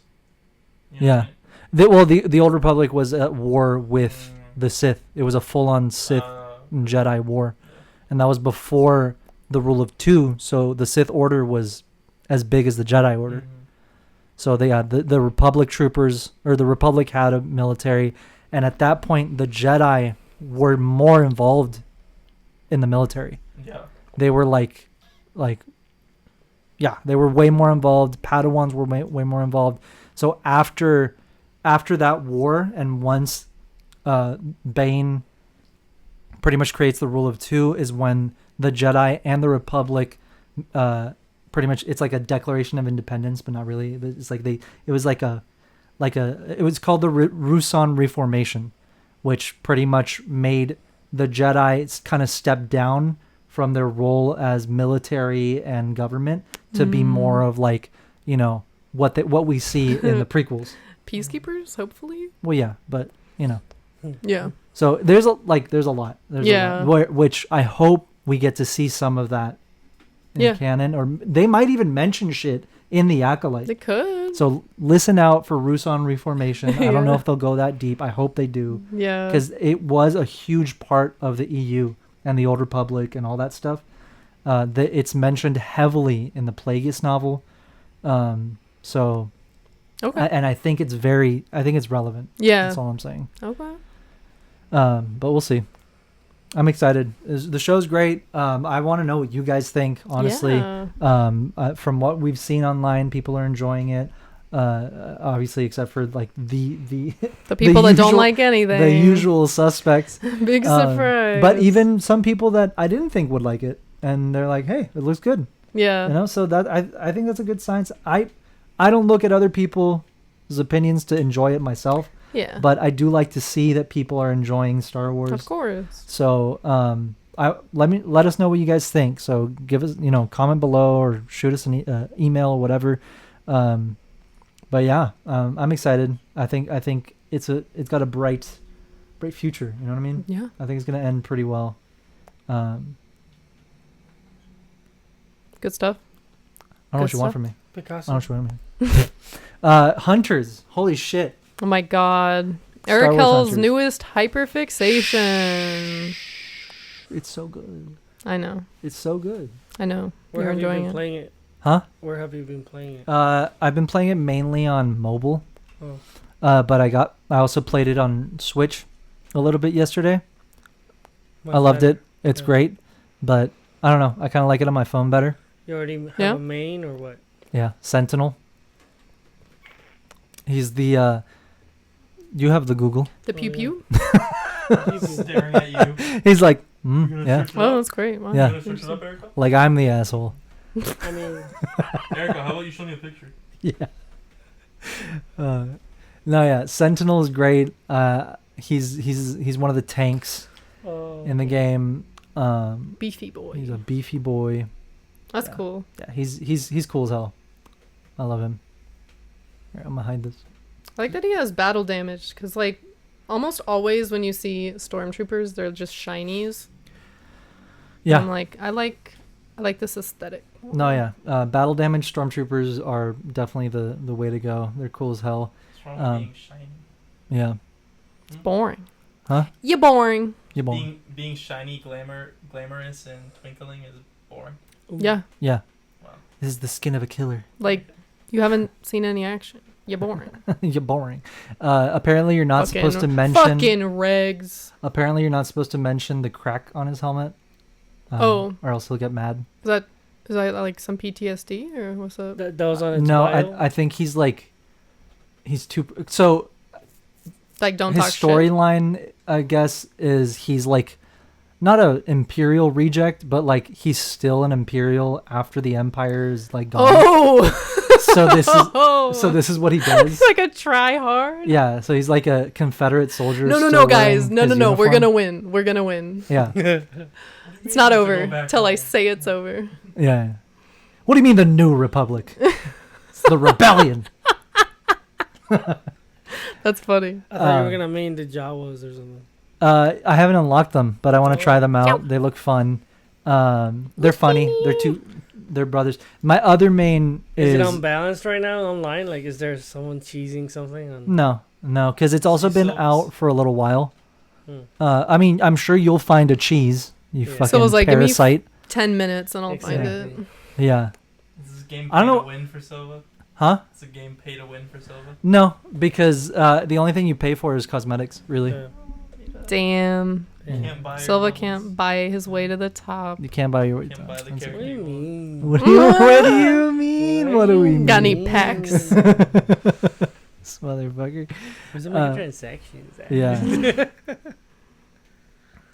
Speaker 6: You know
Speaker 2: Yeah. The Old Republic was at war with
Speaker 6: Mm.
Speaker 2: the Sith. It was a full-on Sith
Speaker 6: what I mean?
Speaker 2: and Jedi war, and that was before the rule of two. So the Sith Order was as big as the Jedi Order.
Speaker 6: Mhm.
Speaker 2: So they had the Republic troopers, or the Republic had a military, and at that point the Jedi were more involved in the military.
Speaker 6: Yeah.
Speaker 2: They were like, yeah, they were way more involved. Padawans were way more involved. So after that war, and once Bane pretty much creates the rule of two is when the Jedi and the Republic pretty much, it's like a declaration of independence, but not really. It's like it was called the Rusan Reformation, which pretty much made the Jedi kind of step down from their role as military and government to be more of like, you know, what we see in the prequels.
Speaker 1: Peacekeepers, hopefully.
Speaker 2: Well, yeah, but you know.
Speaker 1: Yeah.
Speaker 2: So there's a lot. There's a lot, which I hope we get to see some of that in canon, or they might even mention shit in the Acolyte.
Speaker 1: They could.
Speaker 2: So listen out for Rusan Reformation. I don't know if they'll go that deep. I hope they do.
Speaker 1: Yeah.
Speaker 2: Because it was a huge part of the EU and the Old Republic and all that stuff. It's mentioned heavily in the Plagueis novel. So.
Speaker 1: Okay.
Speaker 2: And I think it's relevant.
Speaker 1: Yeah.
Speaker 2: That's all I'm saying.
Speaker 1: Okay.
Speaker 2: But we'll see. I'm excited. The show's great. I want to know what you guys think, honestly.
Speaker 1: Yeah.
Speaker 2: From what we've seen online, people are enjoying it. Obviously, except for like the
Speaker 1: people that don't like anything.
Speaker 2: The usual suspects.
Speaker 1: Big surprise.
Speaker 2: But even some people that I didn't think would like it, and they're like, "Hey, it looks good."
Speaker 1: Yeah.
Speaker 2: You know, so that I think that's a good sign. I don't look at other people's opinions to enjoy it myself.
Speaker 1: Yeah.
Speaker 2: But I do like to see that people are enjoying Star Wars.
Speaker 1: Of course.
Speaker 2: So, let us know what you guys think. So give us, comment below or shoot us an email or whatever. But yeah, I'm excited. I think it's got a bright future. You know what I mean?
Speaker 1: Yeah.
Speaker 2: I think it's gonna end pretty well.
Speaker 1: Good stuff.
Speaker 2: I don't know what you want from me.
Speaker 3: Picasso.
Speaker 2: I don't know what you want from me. Hunters. Holy shit.
Speaker 1: Oh my god.
Speaker 2: Star
Speaker 1: Eric
Speaker 2: Wars
Speaker 1: Hell's
Speaker 2: Hunters.
Speaker 1: newest hyperfixation.
Speaker 2: It's so good.
Speaker 1: I know.
Speaker 2: It's so good.
Speaker 1: I know.
Speaker 3: Where
Speaker 1: You're
Speaker 3: have you
Speaker 1: enjoying
Speaker 3: been
Speaker 1: it.
Speaker 3: playing it?
Speaker 2: Huh?
Speaker 3: Where have you been playing it?
Speaker 2: I've been playing it mainly on mobile.
Speaker 3: Oh.
Speaker 2: But I also played it on Switch a little bit yesterday. I loved it. It's great, but I don't know. I kind of like it on my phone better.
Speaker 3: You already have a main or what?
Speaker 2: Yeah, Sentinel. He's the. You have the Google.
Speaker 1: The pew pew?
Speaker 6: He's staring at you.
Speaker 2: He's like,
Speaker 6: You gonna
Speaker 2: yeah,
Speaker 6: search it
Speaker 1: Oh,
Speaker 6: up?
Speaker 1: that's great. Wow.
Speaker 2: Yeah.
Speaker 6: You gonna search it up, Erica?
Speaker 2: like I'm the asshole.
Speaker 3: I mean,
Speaker 6: Erica, how about you show me a picture?
Speaker 2: Yeah. No, yeah. Sentinel is great. He's one of the tanks in the game.
Speaker 1: Beefy boy.
Speaker 2: He's a beefy boy.
Speaker 1: That's cool.
Speaker 2: Yeah, he's cool as hell. I love him. Here, I'm gonna hide this.
Speaker 1: I like that he has battle damage because, like, almost always when you see stormtroopers, they're just shinies.
Speaker 2: Yeah.
Speaker 1: I'm like, I like this aesthetic.
Speaker 2: No, yeah. Battle damage stormtroopers are definitely the way to go. They're cool as hell.
Speaker 6: What's wrong with being shiny?
Speaker 2: Yeah.
Speaker 1: It's boring.
Speaker 2: Huh?
Speaker 1: You're boring.
Speaker 2: You won't.
Speaker 6: Being shiny, glamorous, and twinkling is boring.
Speaker 1: Yeah.
Speaker 2: Yeah.
Speaker 6: Wow.
Speaker 2: This is the skin of a killer.
Speaker 1: Like, you haven't seen any action. You're boring.
Speaker 2: You're boring. Apparently, you're not supposed to mention.
Speaker 1: Fucking regs.
Speaker 2: Apparently, you're not supposed to mention the crack on his helmet.
Speaker 1: Oh.
Speaker 2: Or else he'll get mad.
Speaker 1: Is that like some PTSD or what's up?
Speaker 3: that was on its
Speaker 2: No,
Speaker 3: bio?
Speaker 2: I think he's too. So
Speaker 1: Like, don't
Speaker 2: his
Speaker 1: talk shit.
Speaker 2: storyline, I guess, is he's like not a Imperial reject, but like he's still an Imperial after the Empire is like gone.
Speaker 1: Oh.
Speaker 2: So this is what he does.
Speaker 1: like a try hard.
Speaker 2: Yeah, so he's like a Confederate soldier.
Speaker 1: No,
Speaker 2: still
Speaker 1: guys.
Speaker 2: wearing
Speaker 1: No.
Speaker 2: his
Speaker 1: We're
Speaker 2: uniform.
Speaker 1: gonna win. We're gonna win.
Speaker 2: Yeah,
Speaker 1: It's not over till I say it's over.
Speaker 2: yeah. What do you mean the New Republic? It's the rebellion.
Speaker 1: That's funny.
Speaker 3: I thought you were gonna main the Jawas or something.
Speaker 2: I haven't unlocked them, but I want to try them out. They look fun. They're funny. They're brothers. My other main
Speaker 3: Is
Speaker 2: is
Speaker 3: it unbalanced right now online? Like, is there someone cheesing something?
Speaker 2: no, because it's also been
Speaker 6: So-
Speaker 2: out for a little while. I mean, I'm sure you'll find a cheese. You
Speaker 3: Yeah.
Speaker 2: fucking
Speaker 1: So it was like, give me
Speaker 2: parasite.
Speaker 1: 10 minutes and I'll find it.
Speaker 3: Exactly.
Speaker 2: Yeah.
Speaker 6: Is this game
Speaker 2: I
Speaker 6: pay
Speaker 2: don't
Speaker 6: to
Speaker 2: know-
Speaker 6: win for Silva?
Speaker 2: Huh?
Speaker 6: It's a game pay to win for Silva?
Speaker 2: No, because the only thing you pay for is cosmetics. Really,
Speaker 3: Yeah.
Speaker 1: Damn.
Speaker 6: You can't buy your
Speaker 1: Silva
Speaker 6: levels.
Speaker 1: can't buy his way to the top.
Speaker 2: you can't buy your.
Speaker 6: Can't buy the
Speaker 2: That's-
Speaker 3: What do you
Speaker 6: character.
Speaker 3: mean?
Speaker 2: What do you mean? What do we mean?
Speaker 1: Got any packs?
Speaker 2: This motherfucker.
Speaker 3: Where's the microtransactions at?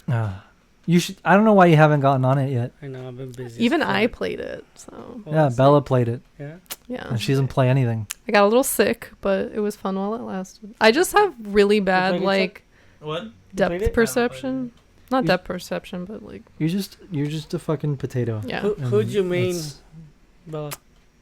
Speaker 2: Yeah. You should. I don't know why you haven't gotten on it yet.
Speaker 3: I know, I've been busy.
Speaker 1: Even
Speaker 3: as
Speaker 1: I
Speaker 3: fuck.
Speaker 1: played it, so
Speaker 3: Oh,
Speaker 2: Yeah,
Speaker 3: that's
Speaker 2: Bella played it,
Speaker 3: Yeah.
Speaker 1: yeah.
Speaker 2: and she doesn't play anything.
Speaker 1: I got a little sick, but it was fun while it lasted. I just have really bad
Speaker 3: played it,
Speaker 1: like
Speaker 6: What?
Speaker 3: played
Speaker 1: depth
Speaker 3: it?
Speaker 1: perception. Not
Speaker 2: You-
Speaker 1: depth perception, but like
Speaker 2: You're just a fucking potato.
Speaker 1: yeah.
Speaker 3: Who'd you
Speaker 2: And
Speaker 3: main,
Speaker 2: it's-
Speaker 3: Bella?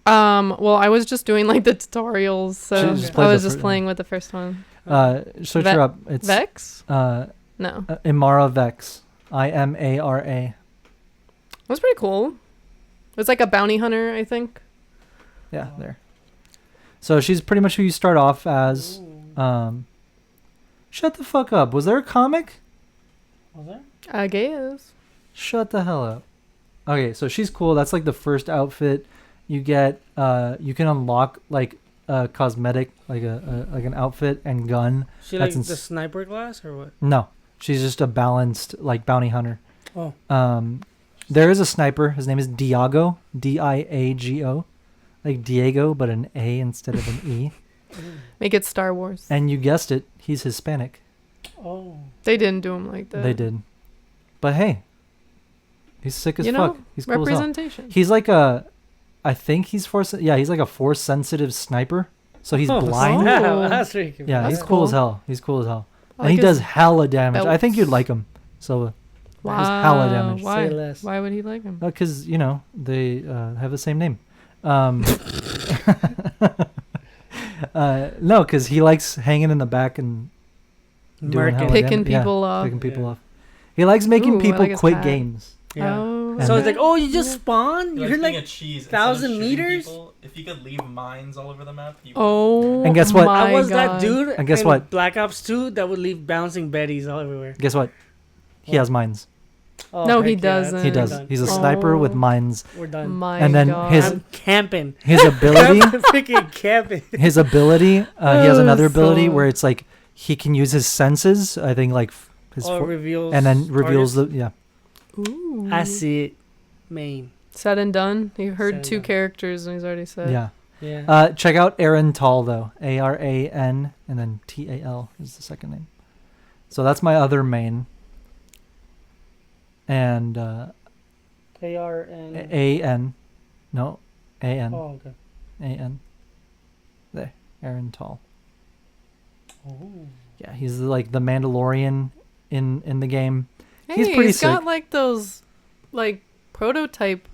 Speaker 1: Well, I was just doing like the tutorials, so
Speaker 2: She just
Speaker 1: I
Speaker 2: played
Speaker 1: was
Speaker 2: the
Speaker 1: just
Speaker 2: fir-
Speaker 1: playing with the first one.
Speaker 2: Search
Speaker 1: Ve-
Speaker 2: her up. It's
Speaker 1: Vex?
Speaker 2: Uh,
Speaker 1: No,
Speaker 2: Imara Vex. Imara.
Speaker 1: it was pretty cool. It was like a bounty hunter, I think.
Speaker 2: Yeah, there. So she's pretty much who you start off as. Shut the fuck up. Was there a comic?
Speaker 3: Was there?
Speaker 1: I guess.
Speaker 2: Shut the hell up. Okay, so she's cool. That's like the first outfit you get. You can unlock like a cosmetic, like an outfit and gun.
Speaker 3: She
Speaker 2: That's
Speaker 3: like the sniper class or what?
Speaker 2: No, she's just a balanced like bounty hunter.
Speaker 3: Oh.
Speaker 2: There is a sniper. His name is Diago. Diago, like Diego, but an A instead of an E.
Speaker 1: Make it Star Wars.
Speaker 2: And you guessed it, he's Hispanic.
Speaker 3: Oh.
Speaker 1: They didn't do him like that.
Speaker 2: They did. But hey, he's sick as
Speaker 1: You know,
Speaker 2: fuck. He's cool as hell.
Speaker 1: representation.
Speaker 2: He's like a, I think he's force. Yeah, he's like a force sensitive sniper. So he's blind.
Speaker 1: snap.
Speaker 3: Yeah, that's pretty cool.
Speaker 2: Yeah,
Speaker 1: That's
Speaker 2: he's cool as
Speaker 1: cool.
Speaker 2: hell. He's cool as hell.
Speaker 1: I
Speaker 2: And he
Speaker 1: like
Speaker 2: does
Speaker 1: his
Speaker 2: hella damage. I think you'd
Speaker 1: belts.
Speaker 2: like him. So,
Speaker 1: Wow.
Speaker 2: He's hella damage.
Speaker 1: Why?
Speaker 3: Say less.
Speaker 1: Why would he like him?
Speaker 2: because you know they have the same name. No, because he likes hanging in the back and doing hella
Speaker 3: Merkin.
Speaker 1: Picking
Speaker 2: yeah,
Speaker 1: people off.
Speaker 2: picking people
Speaker 3: Yeah.
Speaker 2: off. He likes making
Speaker 1: Ooh, I
Speaker 2: people
Speaker 1: like his
Speaker 2: quit
Speaker 1: hat.
Speaker 2: games.
Speaker 3: Yeah.
Speaker 1: Oh,
Speaker 3: So it's
Speaker 1: okay.
Speaker 3: like, oh, you just
Speaker 1: Yeah.
Speaker 3: spawn?
Speaker 6: He
Speaker 3: You're
Speaker 6: likes being
Speaker 3: like,
Speaker 6: a cheese. Instead of
Speaker 3: 1,000
Speaker 6: shooting
Speaker 3: meters?
Speaker 6: people, if he could leave mines all over the map, he would.
Speaker 1: Oh,
Speaker 2: And guess what?
Speaker 1: My
Speaker 3: I was that
Speaker 1: God.
Speaker 3: dude.
Speaker 2: And guess
Speaker 3: in
Speaker 2: what?
Speaker 3: Black Ops 2 that would leave bouncing Bettys all everywhere.
Speaker 2: Guess what? He
Speaker 3: What?
Speaker 2: has mines.
Speaker 3: Oh,
Speaker 1: No,
Speaker 3: heck
Speaker 1: he
Speaker 3: yeah,
Speaker 1: doesn't.
Speaker 2: He
Speaker 3: we're
Speaker 2: does.
Speaker 3: done.
Speaker 2: He's a sniper with
Speaker 1: Oh.
Speaker 2: mines.
Speaker 3: We're done.
Speaker 1: My
Speaker 2: And then
Speaker 1: God.
Speaker 2: his-
Speaker 3: I'm camping.
Speaker 2: His ability,
Speaker 3: I'm freaking camping.
Speaker 2: his ability. He has
Speaker 1: Oh,
Speaker 2: another ability
Speaker 1: so-
Speaker 2: where it's like he can use his senses. I think like his
Speaker 3: Or
Speaker 2: for-
Speaker 3: reveals.
Speaker 2: and then reveals
Speaker 3: targets.
Speaker 2: the
Speaker 1: Ooh.
Speaker 3: I see it. Main.
Speaker 1: Said and done. He heard
Speaker 3: Said and
Speaker 1: two
Speaker 3: done.
Speaker 1: characters and he's already said.
Speaker 2: yeah.
Speaker 3: Yeah.
Speaker 2: Check out Aaron Tall though. Aran and then Tal is the second name. So that's my other main. And
Speaker 3: ARN.
Speaker 2: A-N. No. A-N.
Speaker 3: Oh, okay.
Speaker 2: A-N. There. Aaron Tall.
Speaker 3: Oh.
Speaker 2: Yeah, he's like the Mandalorian in the game.
Speaker 1: Hey,
Speaker 2: He's pretty
Speaker 1: he's got
Speaker 2: sick.
Speaker 1: like those like prototype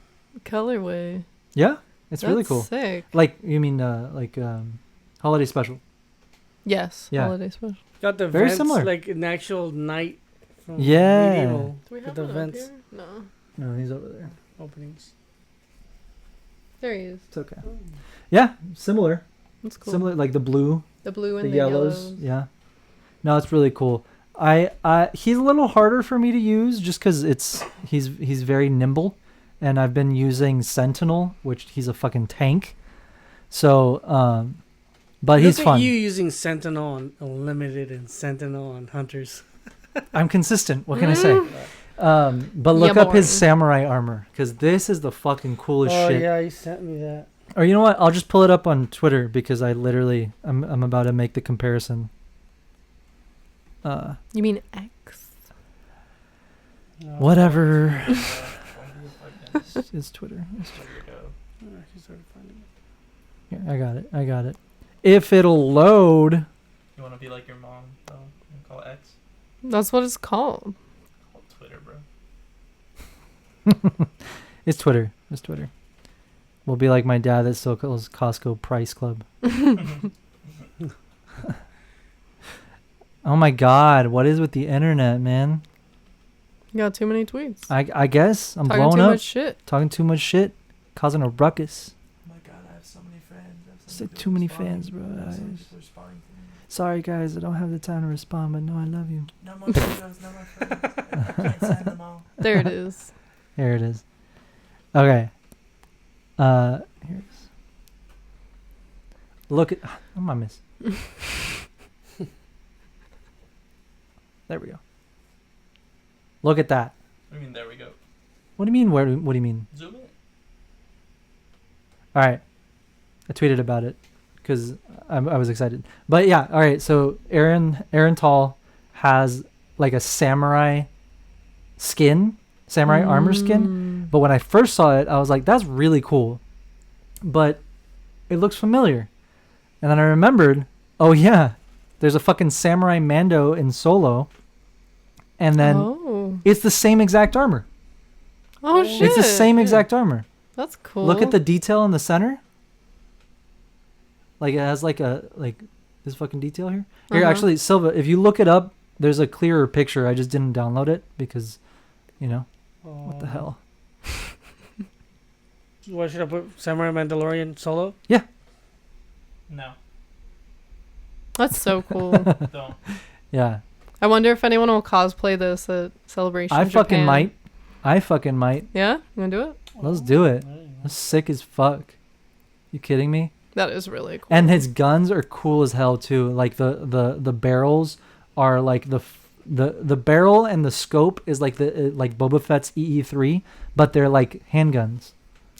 Speaker 1: colorway.
Speaker 2: Yeah, it's really
Speaker 1: That's
Speaker 2: cool.
Speaker 1: Sick.
Speaker 2: Like you mean holiday special?
Speaker 1: Yes.
Speaker 2: Yeah.
Speaker 1: Holiday special.
Speaker 3: Got the
Speaker 2: Very
Speaker 3: vents,
Speaker 2: similar.
Speaker 3: like an actual knight from
Speaker 2: Yeah.
Speaker 3: medieval
Speaker 1: Do we
Speaker 3: with
Speaker 1: have
Speaker 3: the
Speaker 1: one up
Speaker 3: vents
Speaker 1: here? No.
Speaker 2: No, he's over there.
Speaker 3: openings.
Speaker 1: There he is.
Speaker 2: It's okay. Yeah, similar.
Speaker 1: That's cool.
Speaker 2: Similar, like the blue,
Speaker 1: The blue and
Speaker 2: the
Speaker 1: the
Speaker 2: yellows. Yeah. No, it's really cool. He's a little harder for me to use just because he's very nimble, and I've been using Sentinel, which he's a fucking tank. So, but he's
Speaker 3: Look at
Speaker 2: fun.
Speaker 3: you using Sentinel on Unlimited and Sentinel on Hunters.
Speaker 2: I'm consistent. What can I say? But look
Speaker 1: Yeah,
Speaker 2: up his
Speaker 1: boy.
Speaker 2: samurai armor because this is the fucking coolest
Speaker 3: Oh
Speaker 2: shit.
Speaker 3: yeah, you sent me that.
Speaker 2: Or you know what? I'll just pull it up on Twitter because I'm about to make the comparison.
Speaker 1: You mean X?
Speaker 2: Whatever. It's Twitter. It's
Speaker 6: There you go.
Speaker 3: I actually started finding it.
Speaker 2: Here, I got it. If it'll load.
Speaker 6: You want to be like your mom, though? And call it X?
Speaker 1: That's what it's called.
Speaker 6: Call it Twitter, bro.
Speaker 2: It's Twitter. It's Twitter. We'll be like my dad that still calls Costco Price Club. Oh my God! What is with the internet, man?
Speaker 1: You got too many tweets.
Speaker 2: I guess I'm
Speaker 1: Talking
Speaker 2: blowing
Speaker 1: too
Speaker 2: up,
Speaker 1: much shit.
Speaker 2: talking too much shit, causing a ruckus.
Speaker 6: Oh my god, I have so many friends. I have so
Speaker 2: It's
Speaker 6: many
Speaker 2: like
Speaker 6: people
Speaker 2: too many
Speaker 6: responding.
Speaker 2: fans, bro.
Speaker 6: I have so many people responding to me.
Speaker 2: Sorry guys, I don't have the time to respond, but no, I love you.
Speaker 6: No more videos, no more friends. I can't send them all.
Speaker 1: There it is.
Speaker 2: Here it is. Okay. Here it is. Look at. Oh my miss. There we go. Look at that.
Speaker 6: I mean, there we go.
Speaker 2: What do you mean? What do you mean?
Speaker 6: Zoom in.
Speaker 2: All right. I tweeted about it. because I was excited. But yeah, all right. So Aaron Tall has like a samurai armor skin. But when I first saw it, I was like, that's really cool. But it looks familiar. And then I remembered, oh yeah, there's a fucking samurai Mando in Solo. And then it's the same exact armor.
Speaker 1: Oh shit.
Speaker 2: It's the same exact armor.
Speaker 1: That's cool.
Speaker 2: Look at the detail in the center. Like it has like this fucking detail here. Here, actually, Silva, if you look it up, there's a clearer picture. I just didn't download it because, what the hell?
Speaker 3: Why should I put Samurai Mandalorian Solo?
Speaker 2: Yeah.
Speaker 6: No,
Speaker 1: That's so cool.
Speaker 6: don't.
Speaker 2: Yeah.
Speaker 1: I wonder if anyone will cosplay this at Celebration
Speaker 2: I
Speaker 1: Japan.
Speaker 2: fucking might.
Speaker 1: Yeah? You gonna do it?
Speaker 2: Let's do it. That's sick as fuck. You kidding me?
Speaker 1: That is really cool.
Speaker 2: And his guns are cool as hell too. Like the barrels are like the barrel and the scope is like like Boba Fett's EE3, but they're like handguns.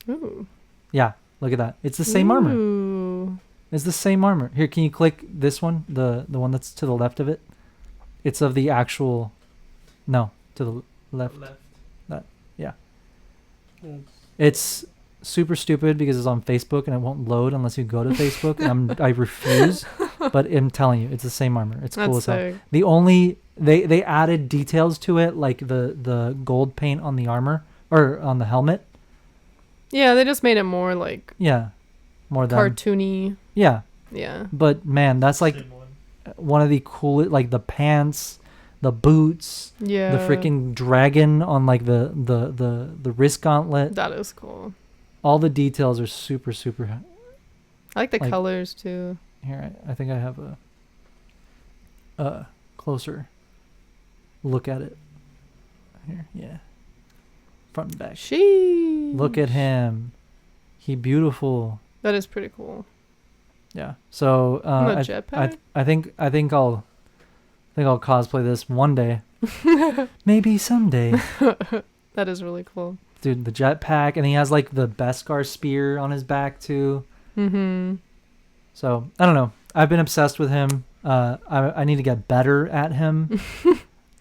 Speaker 1: Ooh.
Speaker 2: Yeah, look at that. It's the same armor.
Speaker 1: Ooh.
Speaker 2: It's the same armor. Here, can you click this one? The one that's to the left of it? It's of the actual. No, to the left. That, yeah. It's super stupid because it's on Facebook and it won't load unless you go to Facebook. And I refuse. But I'm telling you, it's the same armor. It's cool as hell.
Speaker 1: sick.
Speaker 2: The only they added details to it, like the gold paint on the armor or on the helmet.
Speaker 1: Yeah, they just made it more like
Speaker 2: Yeah, more than
Speaker 1: cartoony.
Speaker 2: yeah.
Speaker 1: Yeah.
Speaker 2: But man, that's like
Speaker 6: Same one.
Speaker 2: one of the coolest, like the pants, the boots,
Speaker 1: Yeah.
Speaker 2: the freaking dragon on like the wrist gauntlet.
Speaker 1: That is cool.
Speaker 2: All the details are super super.
Speaker 1: I like the
Speaker 2: Like-
Speaker 1: colors too.
Speaker 2: Here, I think I have a closer look at it. Here, yeah, front and back.
Speaker 1: She.
Speaker 2: Look at him, he beautiful.
Speaker 1: That is pretty cool.
Speaker 2: Yeah. So
Speaker 1: And the jetpack?
Speaker 2: I think I'll cosplay this one day, maybe someday.
Speaker 1: That is really cool.
Speaker 2: Dude, the jetpack, and he has like the Beskar spear on his back too.
Speaker 1: Mm-hmm.
Speaker 2: So I don't know. I've been obsessed with him. I need to get better at him,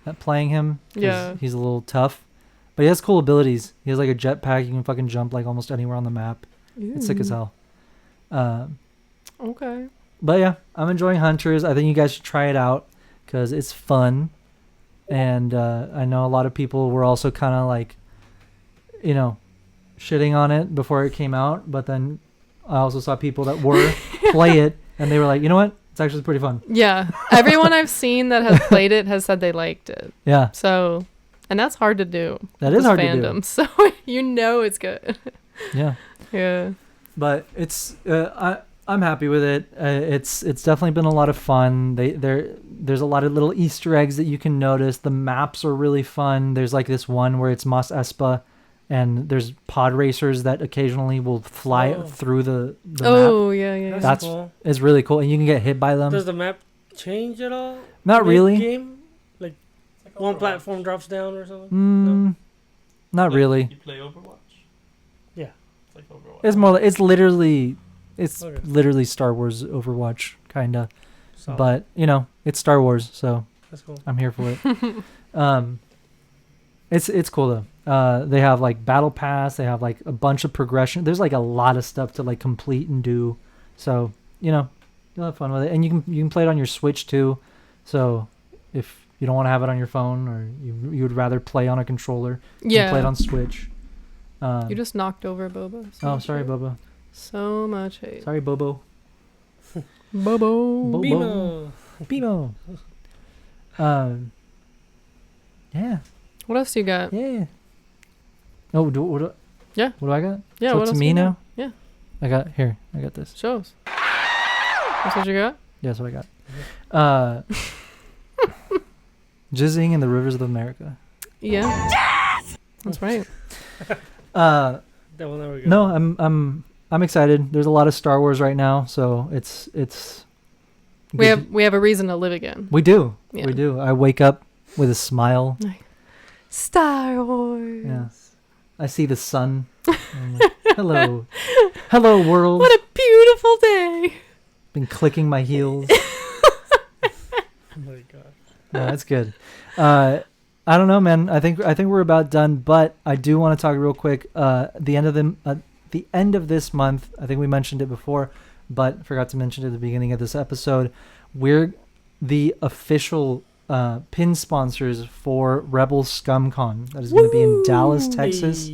Speaker 2: at playing him. 'Cause
Speaker 1: Yeah.
Speaker 2: he's a little tough, but he has cool abilities. He has like a jetpack. You can fucking jump like almost anywhere on the map. It's sick as hell.
Speaker 1: Okay.
Speaker 2: But yeah, I'm enjoying Hunters. I think you guys should try it out because it's fun. And I know a lot of people were also kind of like, shitting on it before it came out. But then I also saw people that were play it and they were like, you know what? It's actually pretty fun.
Speaker 1: Yeah. Everyone I've seen that has played it has said they liked it.
Speaker 2: Yeah,
Speaker 1: So, and that's hard to do.
Speaker 2: that
Speaker 1: with
Speaker 2: is hard
Speaker 1: fandom.
Speaker 2: to do.
Speaker 1: So it's good.
Speaker 2: Yeah,
Speaker 1: Yeah.
Speaker 2: but it's I'm happy with it. It's definitely been a lot of fun. There's a lot of little Easter eggs that you can notice. The maps are really fun. There's like this one where it's Mos Espa, and there's pod racers that occasionally will fly through the map.
Speaker 1: Oh, yeah, yeah.
Speaker 2: That's
Speaker 3: cool.
Speaker 2: It's really cool, and you can get hit by them.
Speaker 3: Does the map change at all?
Speaker 2: Not really.
Speaker 3: Game? Like
Speaker 6: It's like
Speaker 3: one
Speaker 6: Overwatch.
Speaker 3: platform drops down or something?
Speaker 2: Not
Speaker 6: Like,
Speaker 2: really.
Speaker 6: You play Overwatch?
Speaker 3: Yeah.
Speaker 6: It's like Overwatch.
Speaker 2: It's more. It's literally
Speaker 3: Okay.
Speaker 2: literally Star Wars Overwatch kinda,
Speaker 3: Solid.
Speaker 2: but it's Star Wars, so
Speaker 3: That's cool.
Speaker 2: I'm here for it. It's cool though. They have like battle pass. They have like a bunch of progression. There's like a lot of stuff to like complete and do. So you'll have fun with it, and you can play it on your Switch too. So if you don't want to have it on your phone, or you would rather play on a controller, you can play it
Speaker 1: Yeah.
Speaker 2: on Switch.
Speaker 1: You just knocked over Boba. So
Speaker 2: Oh,
Speaker 1: much
Speaker 2: sorry,
Speaker 1: hate.
Speaker 2: Boba.
Speaker 1: So much hate.
Speaker 2: Sorry, Bobo.
Speaker 1: Bobo.
Speaker 2: Bobo.
Speaker 3: Bimo.
Speaker 2: Bimo. Yeah.
Speaker 1: What else do you got?
Speaker 2: Yeah. Oh,
Speaker 1: Yeah.
Speaker 2: What do I got?
Speaker 1: Yeah.
Speaker 2: So
Speaker 1: what
Speaker 2: it's
Speaker 1: else
Speaker 2: me
Speaker 1: do you
Speaker 2: now?
Speaker 1: got? Yeah.
Speaker 2: I got this.
Speaker 1: Show us. That's what you got?
Speaker 2: Yeah, that's what I got. Jizzing in the rivers of America.
Speaker 1: Yeah. Yes! That's right.
Speaker 2: Uh,
Speaker 3: That will never go.
Speaker 2: no, I'm excited. There's a lot of Star Wars right now, so it's.
Speaker 1: We
Speaker 2: good.
Speaker 1: have a reason to live again.
Speaker 2: We do.
Speaker 1: Yeah.
Speaker 2: We do. I wake up with a smile.
Speaker 1: Star Wars.
Speaker 2: Yeah. I see the sun. I'm like, hello, hello world.
Speaker 1: What a beautiful day.
Speaker 2: Been clicking my heels.
Speaker 3: Oh my god.
Speaker 2: No, that's good. I don't know, man. I think we're about done, but I do want to talk real quick. The end of this month, I think we mentioned it before, but forgot to mention it at the beginning of this episode. We're the official pin sponsors for Rebel ScumCon. That is going to be in Dallas, Texas.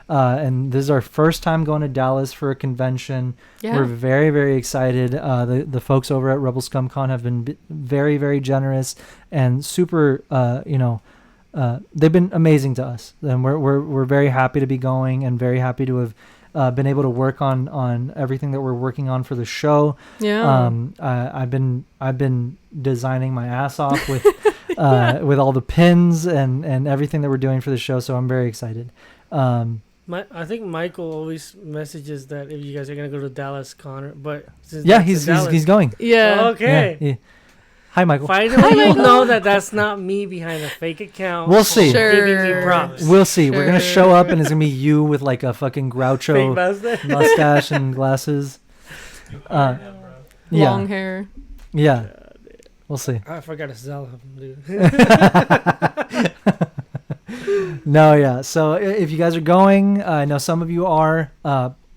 Speaker 2: And this is our first time going to Dallas for a convention.
Speaker 1: Yeah.
Speaker 2: We're very, very excited. The folks over at Rebel ScumCon have been very, very generous and super, they've been amazing to us. And we're very happy to be going and very happy to have been able to work on everything that we're working on for the show.
Speaker 1: Yeah.
Speaker 2: I've been designing my ass off with with all the pins and everything that we're doing for the show. So I'm very excited.
Speaker 3: I think Michael always messages that if you guys are gonna go to Dallas, Connor, but since
Speaker 2: Yeah,
Speaker 3: that's in Dallas-
Speaker 2: he's going.
Speaker 1: Yeah.
Speaker 3: okay.
Speaker 2: Yeah. Hi, Michael.
Speaker 3: Finally, you know that's not me behind a fake account.
Speaker 2: We'll see.
Speaker 3: Giving me
Speaker 1: Sure.
Speaker 3: props.
Speaker 2: We'll see. We're gonna
Speaker 1: Sure.
Speaker 2: show up and it's gonna be you with like a fucking
Speaker 3: Fake
Speaker 2: Groucho
Speaker 3: mustache.
Speaker 2: mustache and glasses.
Speaker 6: You hired him, bro.
Speaker 2: Yeah,
Speaker 1: Long hair.
Speaker 2: yeah. We'll see.
Speaker 3: I forgot to sell him, dude.
Speaker 2: No, yeah. So if you guys are going, I know some of you are.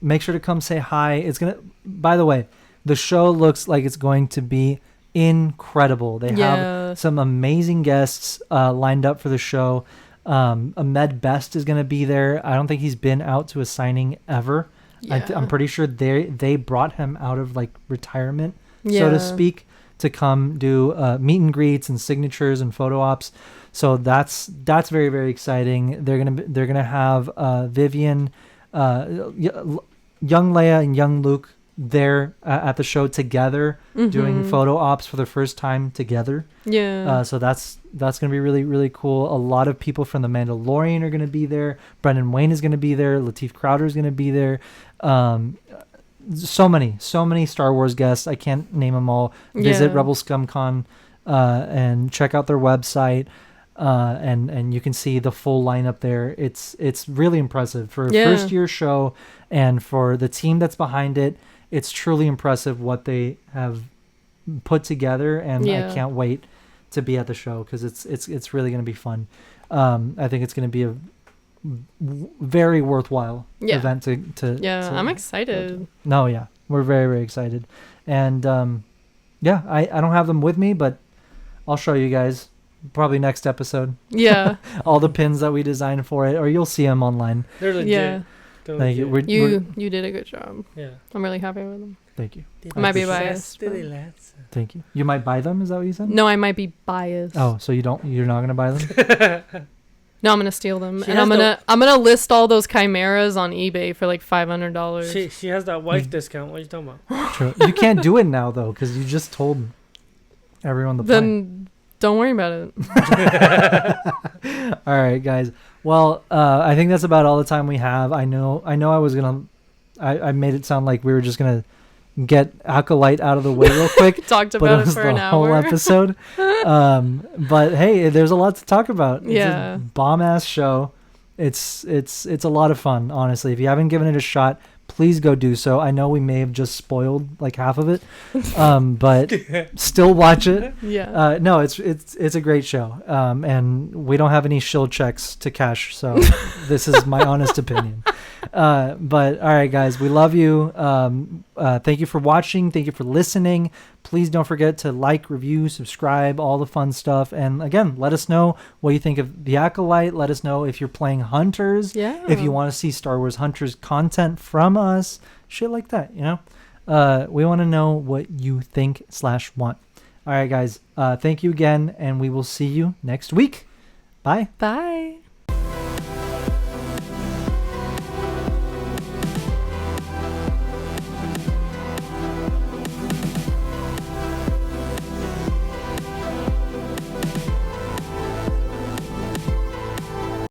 Speaker 2: Make sure to come say hi. It's gonna. By the way, the show looks like it's going to be incredible. They
Speaker 1: Yeah.
Speaker 2: have some amazing guests lined up for the show. Ahmed Best is going to be there. I don't think he's been out to a signing ever.
Speaker 1: Yeah.
Speaker 2: I'm pretty sure they brought him out of like retirement, so
Speaker 1: Yeah.
Speaker 2: to speak, to come do meet and greets and signatures and photo ops. So that's very, very exciting. They're gonna have Vivian, young Leia and young Luke there at the show together, doing
Speaker 1: Mhm.
Speaker 2: photo ops for the first time together.
Speaker 1: Yeah.
Speaker 2: So that's gonna be really, really cool. A lot of people from The Mandalorian are gonna be there. Brendan Wayne is gonna be there. Lateef Crowder is gonna be there. So many Star Wars guests. I can't name them all. Visit
Speaker 1: Yeah.
Speaker 2: Rebel ScumCon and check out their website. And you can see the full lineup there. It's really impressive for a
Speaker 1: Yeah.
Speaker 2: first year show, and for the team that's behind it. It's truly impressive what they have put together, and
Speaker 1: Yeah.
Speaker 2: I can't wait to be at the show because it's really going to be fun. I think it's going to be a very worthwhile
Speaker 1: Yeah.
Speaker 2: event to
Speaker 1: Yeah,
Speaker 2: to-
Speaker 1: I'm excited.
Speaker 2: No, yeah, we're very, very excited, and yeah, I don't have them with me, but I'll show you guys probably next episode.
Speaker 1: Yeah.
Speaker 2: All the pins that we designed for it, or you'll see them online.
Speaker 3: They're legit.
Speaker 1: Yeah.
Speaker 3: They're
Speaker 2: Thank you.
Speaker 3: legit.
Speaker 1: You did a good job.
Speaker 3: Yeah.
Speaker 1: I'm really happy with them.
Speaker 2: Thank you.
Speaker 1: I might be
Speaker 3: Yes,
Speaker 1: biased,
Speaker 3: did
Speaker 1: but-
Speaker 3: they, lads?
Speaker 2: Thank you. You might buy them. Is that what you said?
Speaker 1: No, I might be biased.
Speaker 2: Oh, so you're not gonna buy them?
Speaker 1: No, I'm gonna steal them,
Speaker 3: She
Speaker 1: and
Speaker 3: has
Speaker 1: I'm gonna list all those chimeras on eBay for like $500.
Speaker 3: She has that wife discount. What are you talking about?
Speaker 2: True. You can't do it now though, because you just told everyone the plan.
Speaker 1: Then don't worry about it.
Speaker 2: All right, guys. Well, I think that's about all the time we have. I know. I made it sound like we were just gonna get Acolyte out of the way real quick.
Speaker 1: Talked
Speaker 2: But it
Speaker 1: about it
Speaker 2: was
Speaker 1: for
Speaker 2: the
Speaker 1: an
Speaker 2: whole
Speaker 1: hour.
Speaker 2: episode. But hey, there's a lot to talk about.
Speaker 1: Yeah.
Speaker 2: It's a bomb ass show. It's a lot of fun, honestly. If you haven't given it a shot, please go do so. I know we may have just spoiled like half of it, but still watch it.
Speaker 1: Yeah.
Speaker 2: No, it's a great show, and we don't have any shield checks to cash, so this is my honest opinion. But all right, guys, we love you. Thank you for watching. Thank you for listening. Please don't forget to like, review, subscribe, all the fun stuff. And again, let us know what you think of the Acolyte. Let us know if you're playing Hunters.
Speaker 1: Yeah.
Speaker 2: If you want to see Star Wars Hunters content from us, shit like that, you know. We want to know what you think / want. All right, guys. Thank you again, and we will see you next week. Bye.
Speaker 1: Bye.